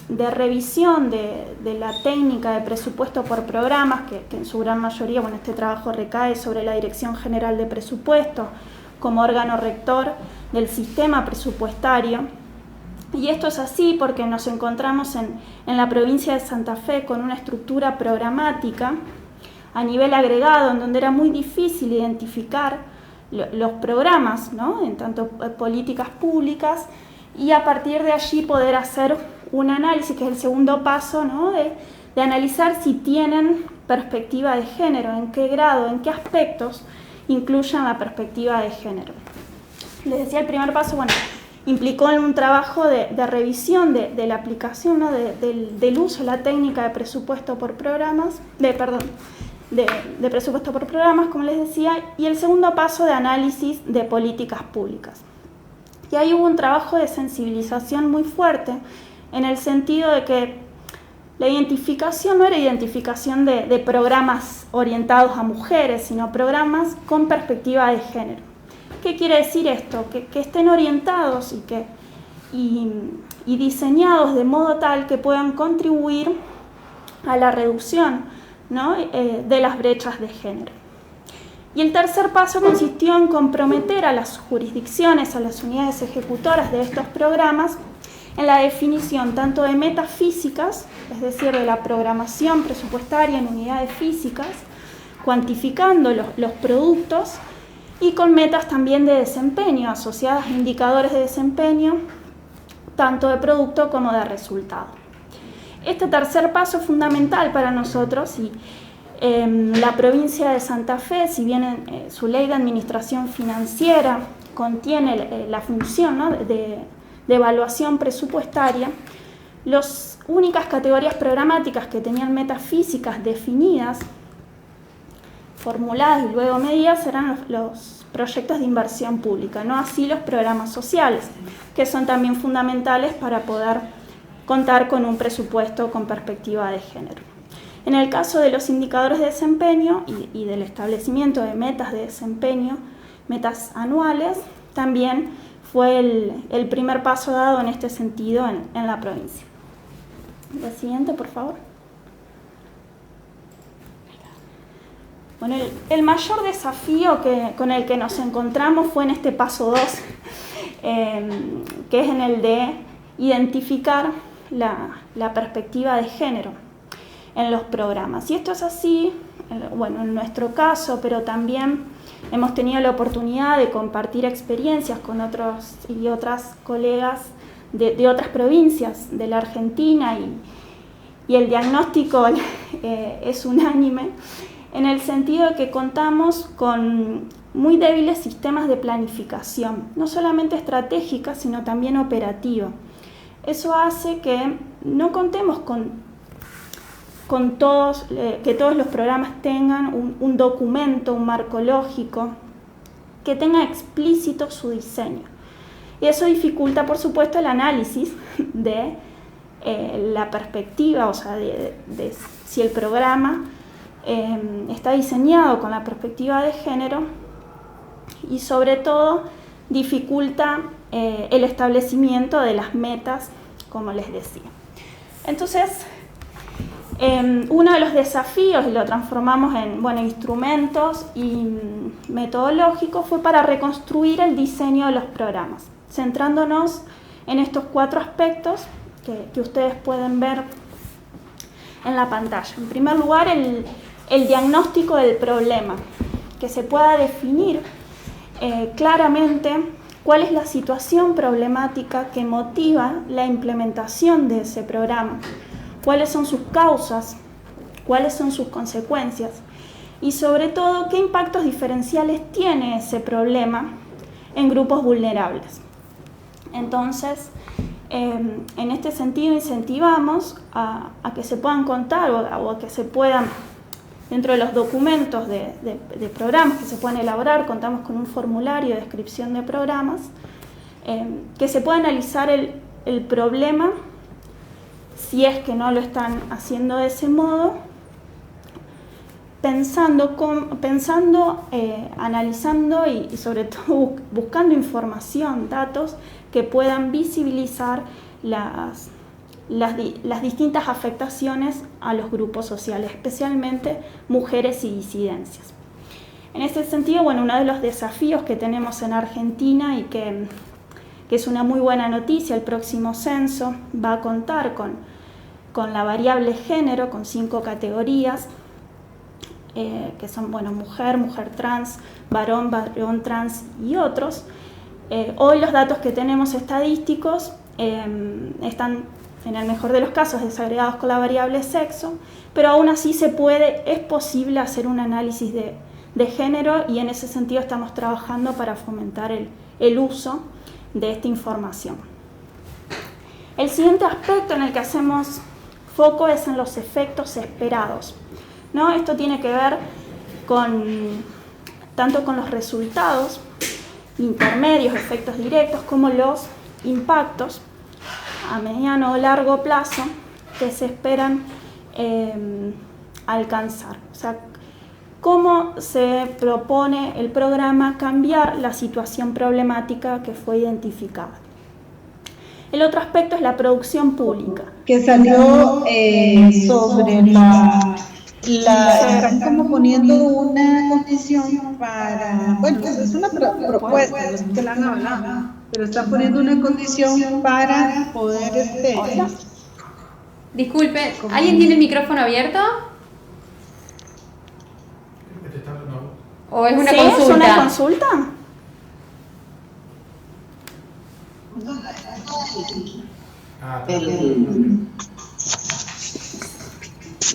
de revisión de la técnica de presupuesto por programas, que en su gran mayoría, este trabajo recae sobre la Dirección General de Presupuesto como órgano rector del sistema presupuestario. Y esto es así porque nos encontramos en la provincia de Santa Fe con una estructura programática a nivel agregado, en donde era muy difícil identificar los programas, ¿no?, en tanto políticas públicas, y a partir de allí poder hacer un análisis, que es el segundo paso, ¿no?, de analizar si tienen perspectiva de género, en qué grado, en qué aspectos incluyan la perspectiva de género. Les decía, el primer paso, implicó un trabajo de revisión de la aplicación, ¿no?, del uso de la técnica de presupuesto por programas, de presupuesto por programas, como les decía, y el segundo paso de análisis de políticas públicas. Y ahí hubo un trabajo de sensibilización muy fuerte, en el sentido de que la identificación no era identificación de programas orientados a mujeres, sino programas con perspectiva de género. ¿Qué quiere decir esto? Que estén orientados y diseñados de modo tal que puedan contribuir a la reducción, ¿no?, de las brechas de género. Y el tercer paso consistió en comprometer a las jurisdicciones, a las unidades ejecutoras de estos programas, en la definición tanto de metas físicas, es decir, de la programación presupuestaria en unidades físicas, cuantificando los productos, y con metas también de desempeño, asociadas a indicadores de desempeño, tanto de producto como de resultado. Este tercer paso es fundamental para nosotros, y la provincia de Santa Fe, si bien su ley de administración financiera contiene la función, ¿no?, de evaluación presupuestaria, las únicas categorías programáticas que tenían metas físicas definidas, formuladas y luego medidas, eran los proyectos de inversión pública, no así los programas sociales, que son también fundamentales para poder contar con un presupuesto con perspectiva de género. En el caso de los indicadores de desempeño y del establecimiento de metas de desempeño, metas anuales, también fue el primer paso dado en este sentido en la provincia. La siguiente, por favor. Bueno, el mayor desafío con el que nos encontramos fue en este paso 2, que es en el de identificar la perspectiva de género en los programas. Y esto es así, en nuestro caso, pero también hemos tenido la oportunidad de compartir experiencias con otros y otras colegas de otras provincias de la Argentina, y el diagnóstico es unánime, en el sentido de que contamos con muy débiles sistemas de planificación, no solamente estratégica, sino también operativa. Eso hace que no contemos que todos los programas tengan un documento, un marco lógico, que tenga explícito su diseño. Y eso dificulta, por supuesto, el análisis de la perspectiva, o sea, de si el programa está diseñado con la perspectiva de género, y sobre todo dificulta el establecimiento de las metas, como les decía. Entonces, Uno de los desafíos, y lo transformamos en instrumentos y metodológicos, fue para reconstruir el diseño de los programas, centrándonos en estos 4 aspectos que ustedes pueden ver en la pantalla. En primer lugar, el diagnóstico del problema, que se pueda definir claramente cuál es la situación problemática que motiva la implementación de ese programa, cuáles son sus causas, cuáles son sus consecuencias y sobre todo qué impactos diferenciales tiene ese problema en grupos vulnerables. Entonces, en este sentido incentivamos a que se puedan contar o a que se puedan, dentro de los documentos de programas que se puedan elaborar, contamos con un formulario de descripción de programas, que se pueda analizar el problema, si es que no lo están haciendo de ese modo, pensando, analizando y sobre todo buscando información, datos que puedan visibilizar las distintas afectaciones a los grupos sociales, especialmente mujeres y disidencias. En este sentido, uno de los desafíos que tenemos en Argentina y que es una muy buena noticia, el próximo censo va a contar con la variable género, con 5 categorías, que son mujer, mujer trans, varón, varón trans y otros. Hoy los datos que tenemos estadísticos están, en el mejor de los casos, desagregados con la variable sexo, pero aún así es posible hacer un análisis de género y en ese sentido estamos trabajando para fomentar el uso de esta información. El siguiente aspecto en el que hacemos foco es en los efectos esperados, ¿no? Esto tiene que ver tanto con los resultados intermedios, efectos directos, como los impactos a mediano o largo plazo que se esperan alcanzar. O sea, cómo se propone el programa cambiar la situación problemática que fue identificada. El otro aspecto es la producción pública. Que salió sobre están como poniendo una condición para, es una propuesta, no es que la han hablado, pero están poniendo una condición para poder Disculpe, ¿alguien tiene el micrófono abierto? ¿O es una consulta? ¿Es una consulta?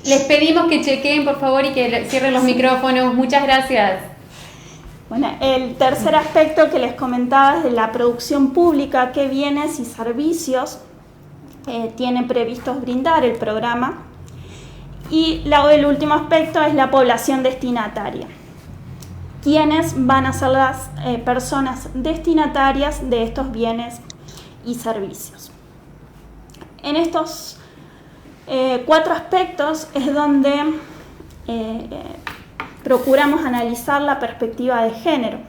Les pedimos que chequeen, por favor, y que cierren los micrófonos. Muchas gracias. Bueno, el tercer aspecto que les comentaba es de la producción pública, qué bienes y servicios tiene previstos brindar el programa. Y el último aspecto es la población destinataria. ¿Quiénes van a ser las personas destinatarias de estos bienes y servicios? En estos 4 aspectos es donde procuramos analizar la perspectiva de género.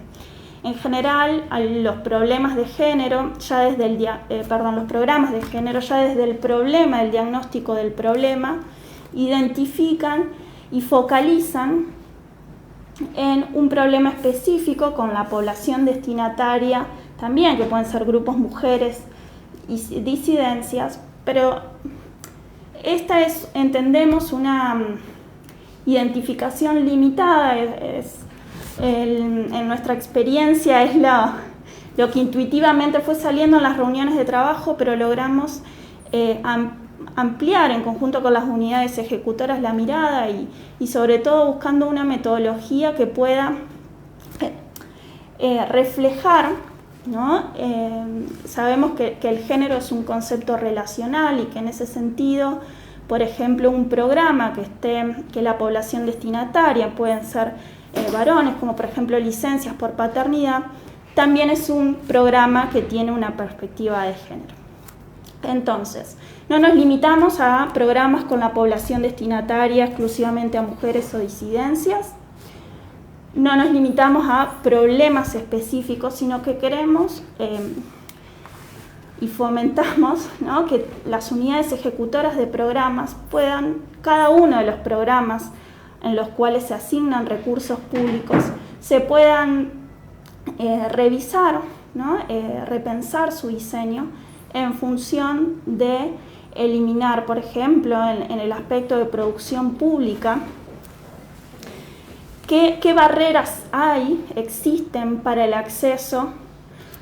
En general, los problemas de género, los programas de género, ya desde el problema, el diagnóstico del problema, identifican y focalizan en un problema específico con la población destinataria, también que pueden ser grupos mujeres y disidencias, pero esta es, entendemos, una identificación limitada, en nuestra experiencia es lo que intuitivamente fue saliendo en las reuniones de trabajo, pero logramos ampliar en conjunto con las unidades ejecutoras la mirada y sobre todo buscando una metodología que pueda reflejar, ¿no? Sabemos que el género es un concepto relacional y que en ese sentido, por ejemplo, un programa que la población destinataria pueden ser varones, como por ejemplo licencias por paternidad, también es un programa que tiene una perspectiva de género. Entonces, no nos limitamos a programas con la población destinataria exclusivamente a mujeres o disidencias, no nos limitamos a problemas específicos, sino que queremos y fomentamos, ¿no?, que las unidades ejecutoras de programas puedan, cada uno de los programas en los cuales se asignan recursos públicos, se puedan revisar, ¿no?, repensar su diseño en función de eliminar, por ejemplo, en el aspecto de producción pública, qué barreras existen para el acceso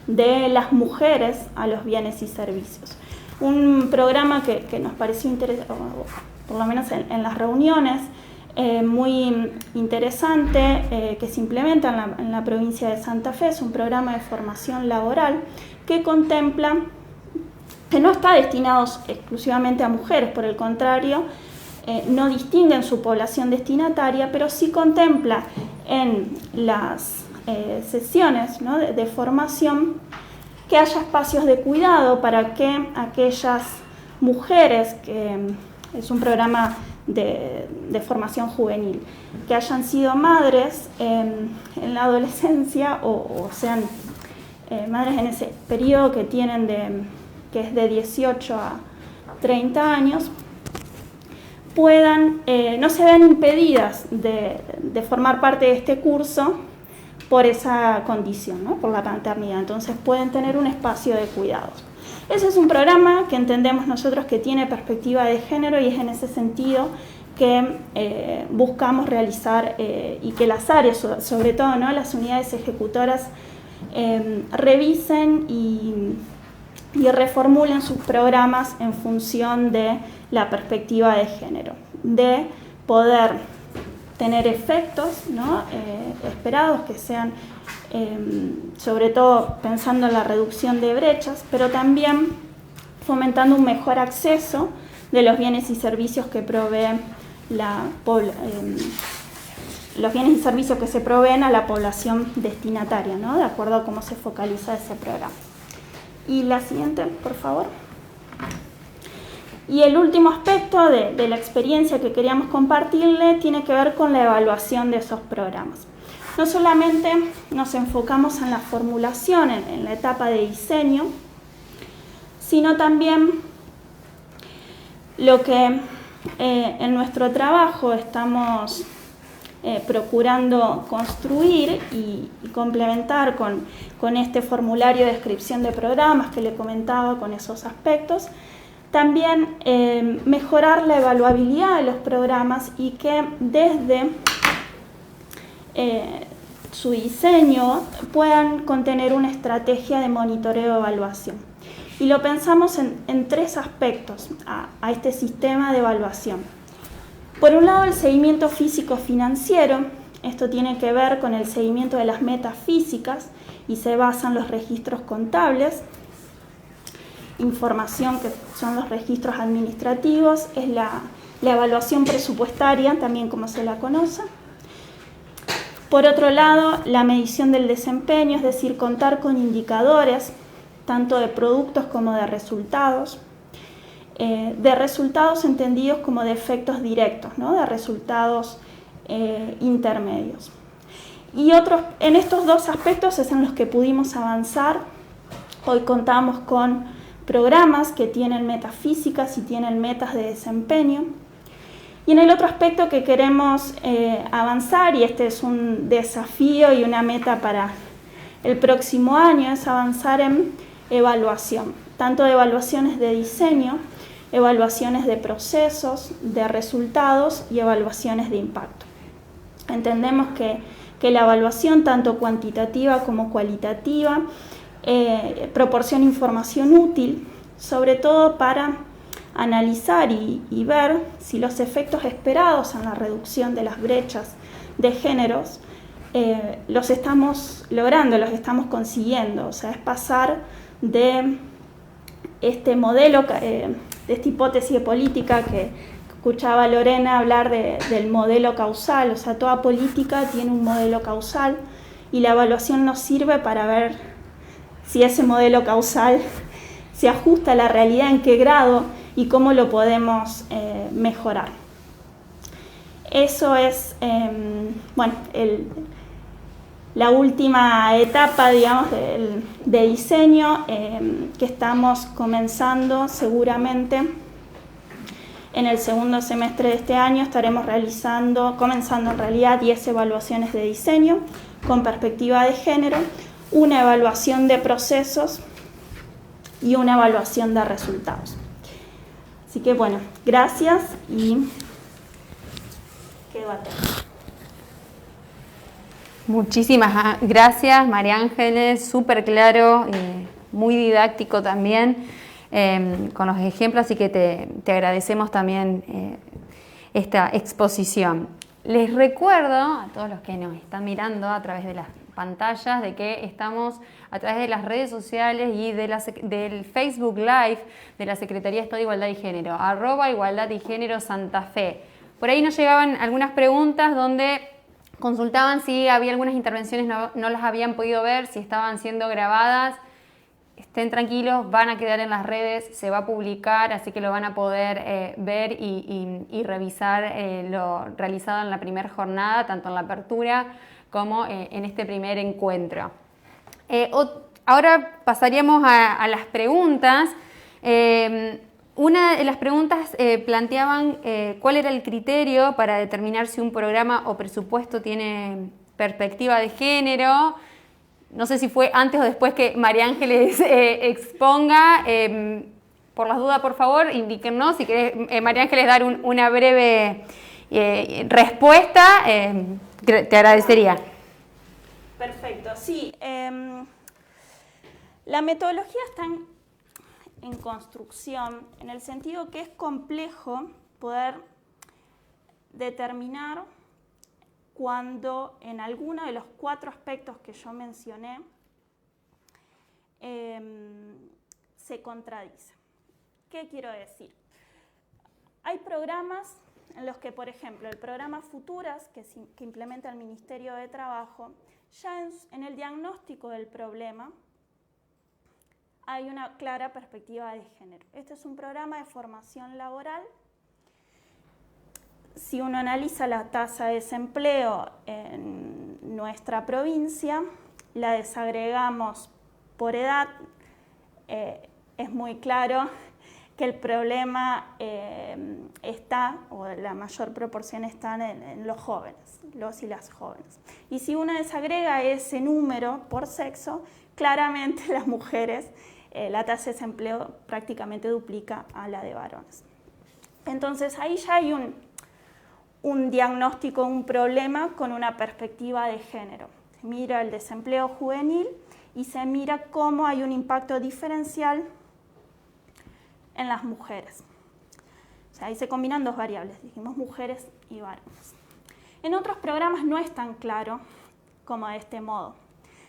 de las mujeres a los bienes y servicios. Un programa que nos pareció interesante, por lo menos en las reuniones, muy interesante, que se implementa en la provincia de Santa Fe, es un programa de formación laboral que contempla, que no está destinado exclusivamente a mujeres, por el contrario, no distinguen su población destinataria, pero sí contempla en las sesiones, ¿no?, de formación, que haya espacios de cuidado para que aquellas mujeres, que es un programa de formación juvenil, que hayan sido madres en la adolescencia o sean madres en ese periodo que tienen que es de 18 a 30 años, puedan, no se vean impedidas de formar parte de este curso por esa condición, ¿no?, por la maternidad. Entonces pueden tener un espacio de cuidados. Ese es un programa que entendemos nosotros que tiene perspectiva de género, y es en ese sentido que buscamos realizar y que las áreas, sobre todo, ¿no?, las unidades ejecutoras, revisen y reformulen sus programas en función de la perspectiva de género, de poder tener efectos, ¿no?, esperados, que sean, sobre todo pensando en la reducción de brechas, pero también fomentando un mejor acceso de los bienes y servicios que proveen los bienes y servicios que se proveen a la población destinataria, ¿no?, de acuerdo a cómo se focaliza ese programa. Y la siguiente, por favor. Y el último aspecto de la experiencia que queríamos compartirle tiene que ver con la evaluación de esos programas. No solamente nos enfocamos en la formulación, en la etapa de diseño, sino también lo que en nuestro trabajo estamos procurando construir y complementar con este formulario de descripción de programas que le comentaba, con esos aspectos. También mejorar la evaluabilidad de los programas y que desde su diseño puedan contener una estrategia de monitoreo de evaluación. Y lo pensamos en tres aspectos a este sistema de evaluación. Por un lado, el seguimiento físico-financiero. Esto tiene que ver con el seguimiento de las metas físicas y se basa en los registros contables. Información que son los registros administrativos, es la evaluación presupuestaria, también como se la conoce. Por otro lado, la medición del desempeño, es decir, contar con indicadores, tanto de productos como de resultados entendidos como de efectos directos, ¿no?, de resultados intermedios. Y en estos dos aspectos es en los que pudimos avanzar. Hoy contamos con programas que tienen metas físicas y tienen metas de desempeño. Y en el otro aspecto que queremos avanzar, y este es un desafío y una meta para el próximo año, es avanzar en evaluación, tanto de evaluaciones de diseño, evaluaciones de procesos, de resultados y evaluaciones de impacto. Entendemos que la evaluación, tanto cuantitativa como cualitativa, proporciona información útil, sobre todo para analizar y ver si los efectos esperados en la reducción de las brechas de géneros los estamos logrando, los estamos consiguiendo. O sea, es pasar de este modelo, de esta hipótesis de política que escuchaba Lorena hablar del modelo causal. O sea, toda política tiene un modelo causal y la evaluación nos sirve para ver si ese modelo causal se ajusta a la realidad, en qué grado y cómo lo podemos mejorar. Eso es, la última etapa, digamos, de diseño que estamos comenzando seguramente en el segundo semestre de este año. Estaremos comenzando en realidad 10 evaluaciones de diseño con perspectiva de género, una evaluación de procesos y una evaluación de resultados. Así que bueno, gracias y quedo atenta. Muchísimas gracias, María Ángeles, súper claro, muy didáctico también, con los ejemplos, así que te agradecemos también esta exposición. Les recuerdo a todos los que nos están mirando a través de las pantallas de que estamos a través de las redes sociales y del Facebook Live de la Secretaría de Estado de Igualdad y Género, @Igualdad y Género Santa Fe. Por ahí nos llegaban algunas preguntas donde consultaban si había algunas intervenciones, no las habían podido ver, si estaban siendo grabadas. Estén tranquilos, van a quedar en las redes, se va a publicar, así que lo van a poder ver y revisar lo realizado en la primera jornada, tanto en la apertura como en este primer encuentro. Ahora pasaríamos a las preguntas. Una de las preguntas planteaban cuál era el criterio para determinar si un programa o presupuesto tiene perspectiva de género. No sé si fue antes o después que María Ángeles exponga. Por las dudas, por favor, indíquennos. Si querés, María Ángeles, dar una breve respuesta, te agradecería. Perfecto, sí. La metodología está en construcción, en el sentido que es complejo poder determinar cuando en alguno de los 4 aspectos que yo mencioné se contradice. ¿Qué quiero decir? Hay programas en los que, por ejemplo, el programa Futuras, que implementa el Ministerio de Trabajo, ya en el diagnóstico del problema hay una clara perspectiva de género. Este es un programa de formación laboral. Si uno analiza la tasa de desempleo en nuestra provincia, la desagregamos por edad, es muy claro que el problema está, o la mayor proporción está en los jóvenes, los y las jóvenes. Y si uno desagrega ese número por sexo, claramente las mujeres, la tasa de desempleo prácticamente duplica a la de varones. Entonces ahí ya hay un diagnóstico, un problema con una perspectiva de género. Se mira el desempleo juvenil y se mira cómo hay un impacto diferencial en las mujeres. O sea, ahí se combinan 2 variables, dijimos mujeres y varones. En otros programas no es tan claro como de este modo,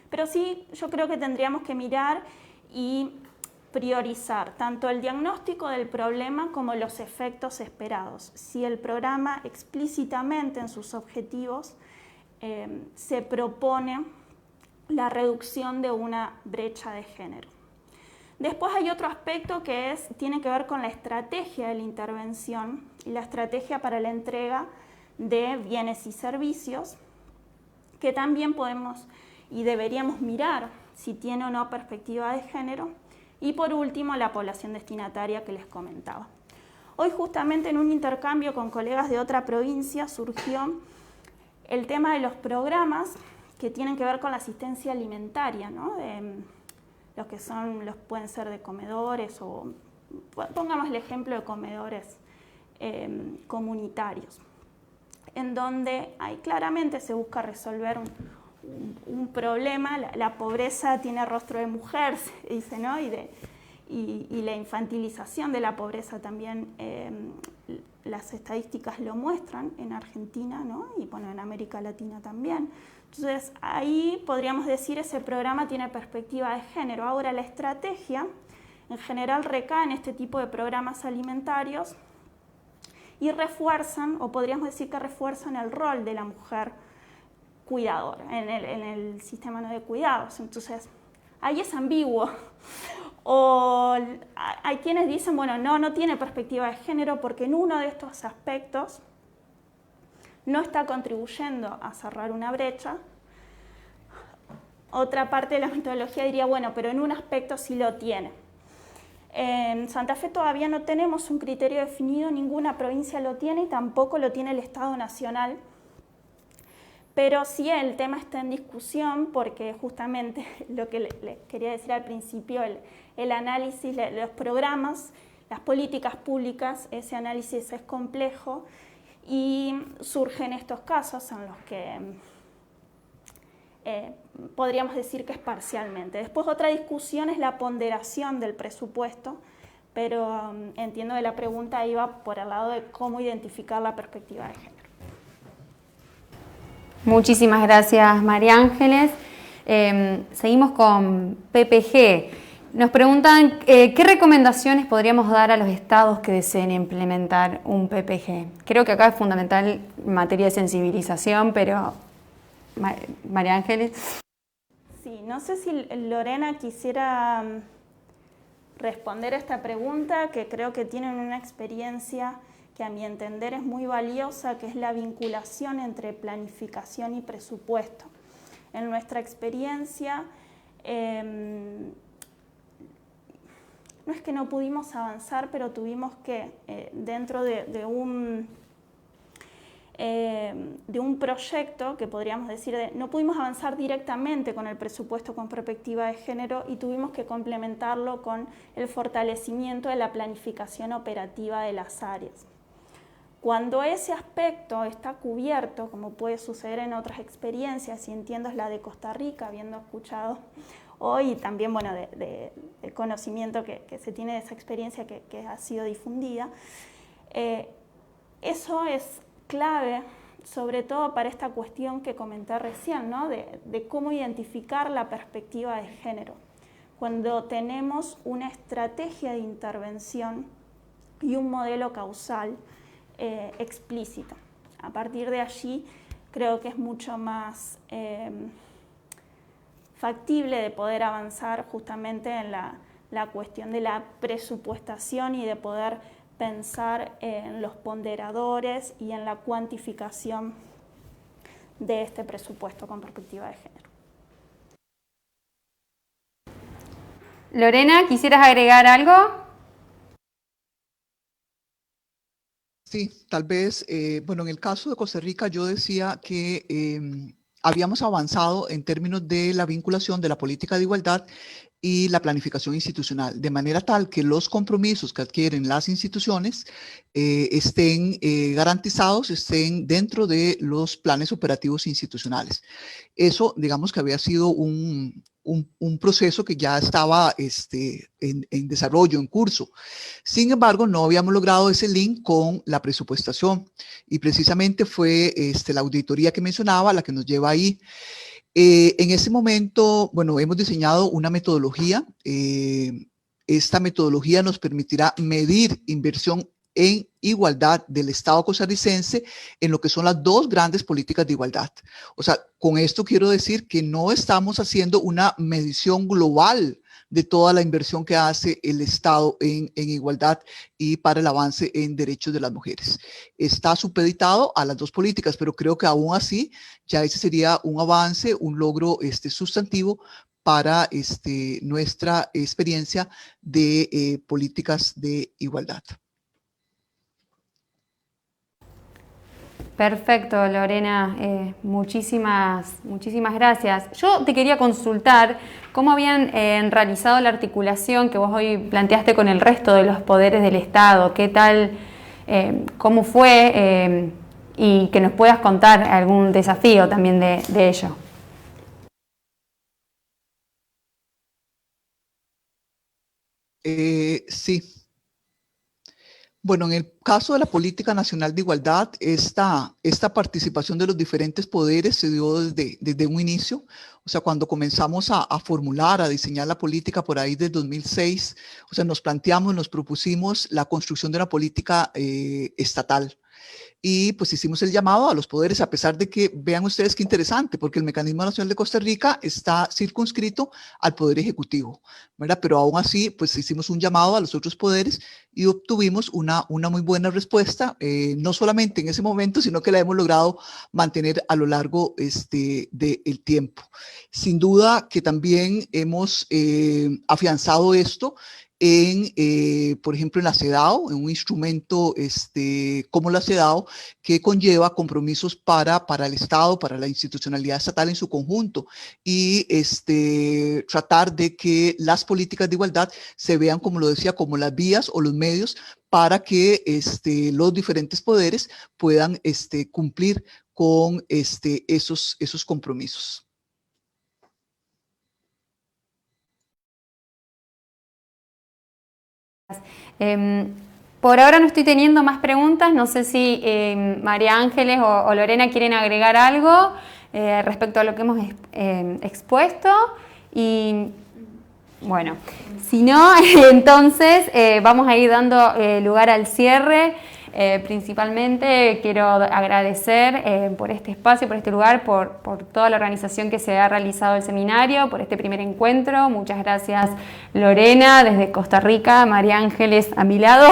pero sí yo creo que tendríamos que mirar y priorizar tanto el diagnóstico del problema como los efectos esperados. Si el programa explícitamente en sus objetivos se propone la reducción de una brecha de género. Después hay otro aspecto que tiene que ver con la estrategia de la intervención y la estrategia para la entrega de bienes y servicios, que también podemos y deberíamos mirar si tiene o no perspectiva de género. Y por último, la población destinataria que les comentaba. Hoy justamente en un intercambio con colegas de otra provincia surgió el tema de los programas que tienen que ver con la asistencia alimentaria, ¿no? Los pueden ser de comedores o, pongamos el ejemplo de comedores comunitarios, en donde ahí claramente se busca resolver un problema. La pobreza tiene rostro de mujer, se dice, ¿no? Y la infantilización de la pobreza también, las estadísticas lo muestran en Argentina, ¿no? Y bueno, en América Latina también. Entonces ahí podríamos decir ese programa tiene perspectiva de género. Ahora la estrategia en general recae en este tipo de programas alimentarios y refuerzan, o podríamos decir que refuerzan el rol de la mujer cuidadora en el sistema de cuidados. Entonces ahí es ambiguo. O hay quienes dicen, bueno, no tiene perspectiva de género porque en uno de estos aspectos no está contribuyendo a cerrar una brecha. otra parte de la metodología diría, bueno, pero en un aspecto sí lo tiene. En Santa Fe todavía no tenemos un criterio definido, ninguna provincia lo tiene y tampoco lo tiene el Estado Nacional. Pero sí el tema está en discusión porque justamente lo que les quería decir al principio, el análisis, los programas, las políticas públicas, ese análisis es complejo y surgen estos casos en los que podríamos decir que es parcialmente. Después otra discusión es la ponderación del presupuesto, pero entiendo que la pregunta iba por el lado de cómo identificar la perspectiva de género. Muchísimas gracias, María Ángeles. Seguimos con PPG. Nos preguntan qué recomendaciones podríamos dar a los estados que deseen implementar un PPG. Creo que acá es fundamental en materia de sensibilización, pero María Ángeles. Sí, no sé si Lorena quisiera responder a esta pregunta, que creo que tienen una experiencia que a mi entender es muy valiosa, que es la vinculación entre planificación y presupuesto. En nuestra experiencia, no es que no pudimos avanzar, pero tuvimos que, dentro de un proyecto, que podríamos decir, no pudimos avanzar directamente con el presupuesto con perspectiva de género y tuvimos que complementarlo con el fortalecimiento de la planificación operativa de las áreas. Cuando ese aspecto está cubierto, como puede suceder en otras experiencias, y entiendo es la de Costa Rica, habiendo escuchado hoy, y también bueno, de conocimiento que se tiene de esa experiencia que ha sido difundida, eso es clave, sobre todo para esta cuestión que comenté recién, ¿no? de cómo identificar la perspectiva de género. Cuando tenemos una estrategia de intervención y un modelo causal explícito. A partir de allí creo que es mucho más factible de poder avanzar justamente en la cuestión de la presupuestación y de poder pensar en los ponderadores y en la cuantificación de este presupuesto con perspectiva de género. Lorena, ¿quisieras agregar algo? Sí, tal vez, bueno, en el caso de Costa Rica yo decía que habíamos avanzado en términos de la vinculación de la política de igualdad y la planificación institucional, de manera tal que los compromisos que adquieren las instituciones estén garantizados, estén dentro de los planes operativos institucionales. Eso, digamos que había sido un proceso que ya estaba en desarrollo, en curso. Sin embargo, no habíamos logrado ese link con la presupuestación y precisamente fue la auditoría que mencionaba la que nos lleva ahí. En ese momento, bueno, hemos diseñado una metodología. Esta metodología nos permitirá medir inversión en igualdad del Estado costarricense en lo que son las dos grandes políticas de igualdad. O sea, con esto quiero decir que no estamos haciendo una medición global de toda la inversión que hace el Estado en igualdad y para el avance en derechos de las mujeres. Está supeditado a las dos políticas, pero creo que aún así ya ese sería un avance, un logro sustantivo para nuestra experiencia de políticas de igualdad. Perfecto, Lorena. Muchísimas gracias. Yo te quería consultar cómo habían realizado la articulación que vos hoy planteaste con el resto de los poderes del Estado. ¿Qué tal? ¿Cómo fue? Y que nos puedas contar algún desafío también de ello. Sí. Bueno, en el caso de la Política Nacional de Igualdad, esta participación de los diferentes poderes se dio desde un inicio. O sea, cuando comenzamos a formular, a diseñar la política por ahí del 2006, o sea, nos planteamos, nos propusimos la construcción de una política estatal. Y pues hicimos el llamado a los poderes, a pesar de que, vean ustedes qué interesante, porque el Mecanismo Nacional de Costa Rica está circunscrito al Poder Ejecutivo, ¿verdad? Pero aún así, pues hicimos un llamado a los otros poderes y obtuvimos una muy buena respuesta, no solamente en ese momento, sino que la hemos logrado mantener a lo largo del tiempo. Sin duda que también hemos afianzado esto por ejemplo, en la CEDAW, en un instrumento como la CEDAW, que conlleva compromisos para el Estado, para la institucionalidad estatal en su conjunto, y tratar de que las políticas de igualdad se vean, como lo decía, como las vías o los medios para que los diferentes poderes puedan cumplir con esos compromisos. Por ahora no estoy teniendo más preguntas, no sé si María Ángeles o Lorena quieren agregar algo respecto a lo que hemos expuesto, y bueno, si no, entonces vamos a ir dando lugar al cierre. Principalmente quiero agradecer por este espacio, por este lugar, por toda la organización que se ha realizado el seminario, por este primer encuentro. Muchas gracias, Lorena, desde Costa Rica, María Ángeles a mi lado.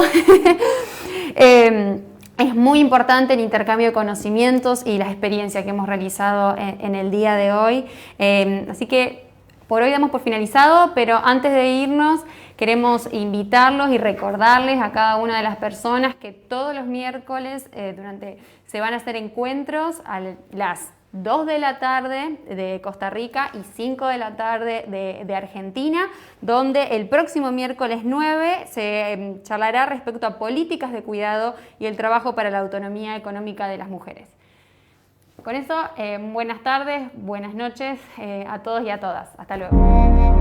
Es muy importante el intercambio de conocimientos y la experiencia que hemos realizado en el día de hoy. Así que por hoy damos por finalizado, pero antes de irnos queremos invitarlos y recordarles a cada una de las personas que todos los miércoles se van a hacer encuentros a las 2 de la tarde de Costa Rica y 5 de la tarde de Argentina, donde el próximo miércoles 9 se charlará respecto a políticas de cuidado y el trabajo para la autonomía económica de las mujeres. Con eso, buenas tardes, buenas noches a todos y a todas. Hasta luego.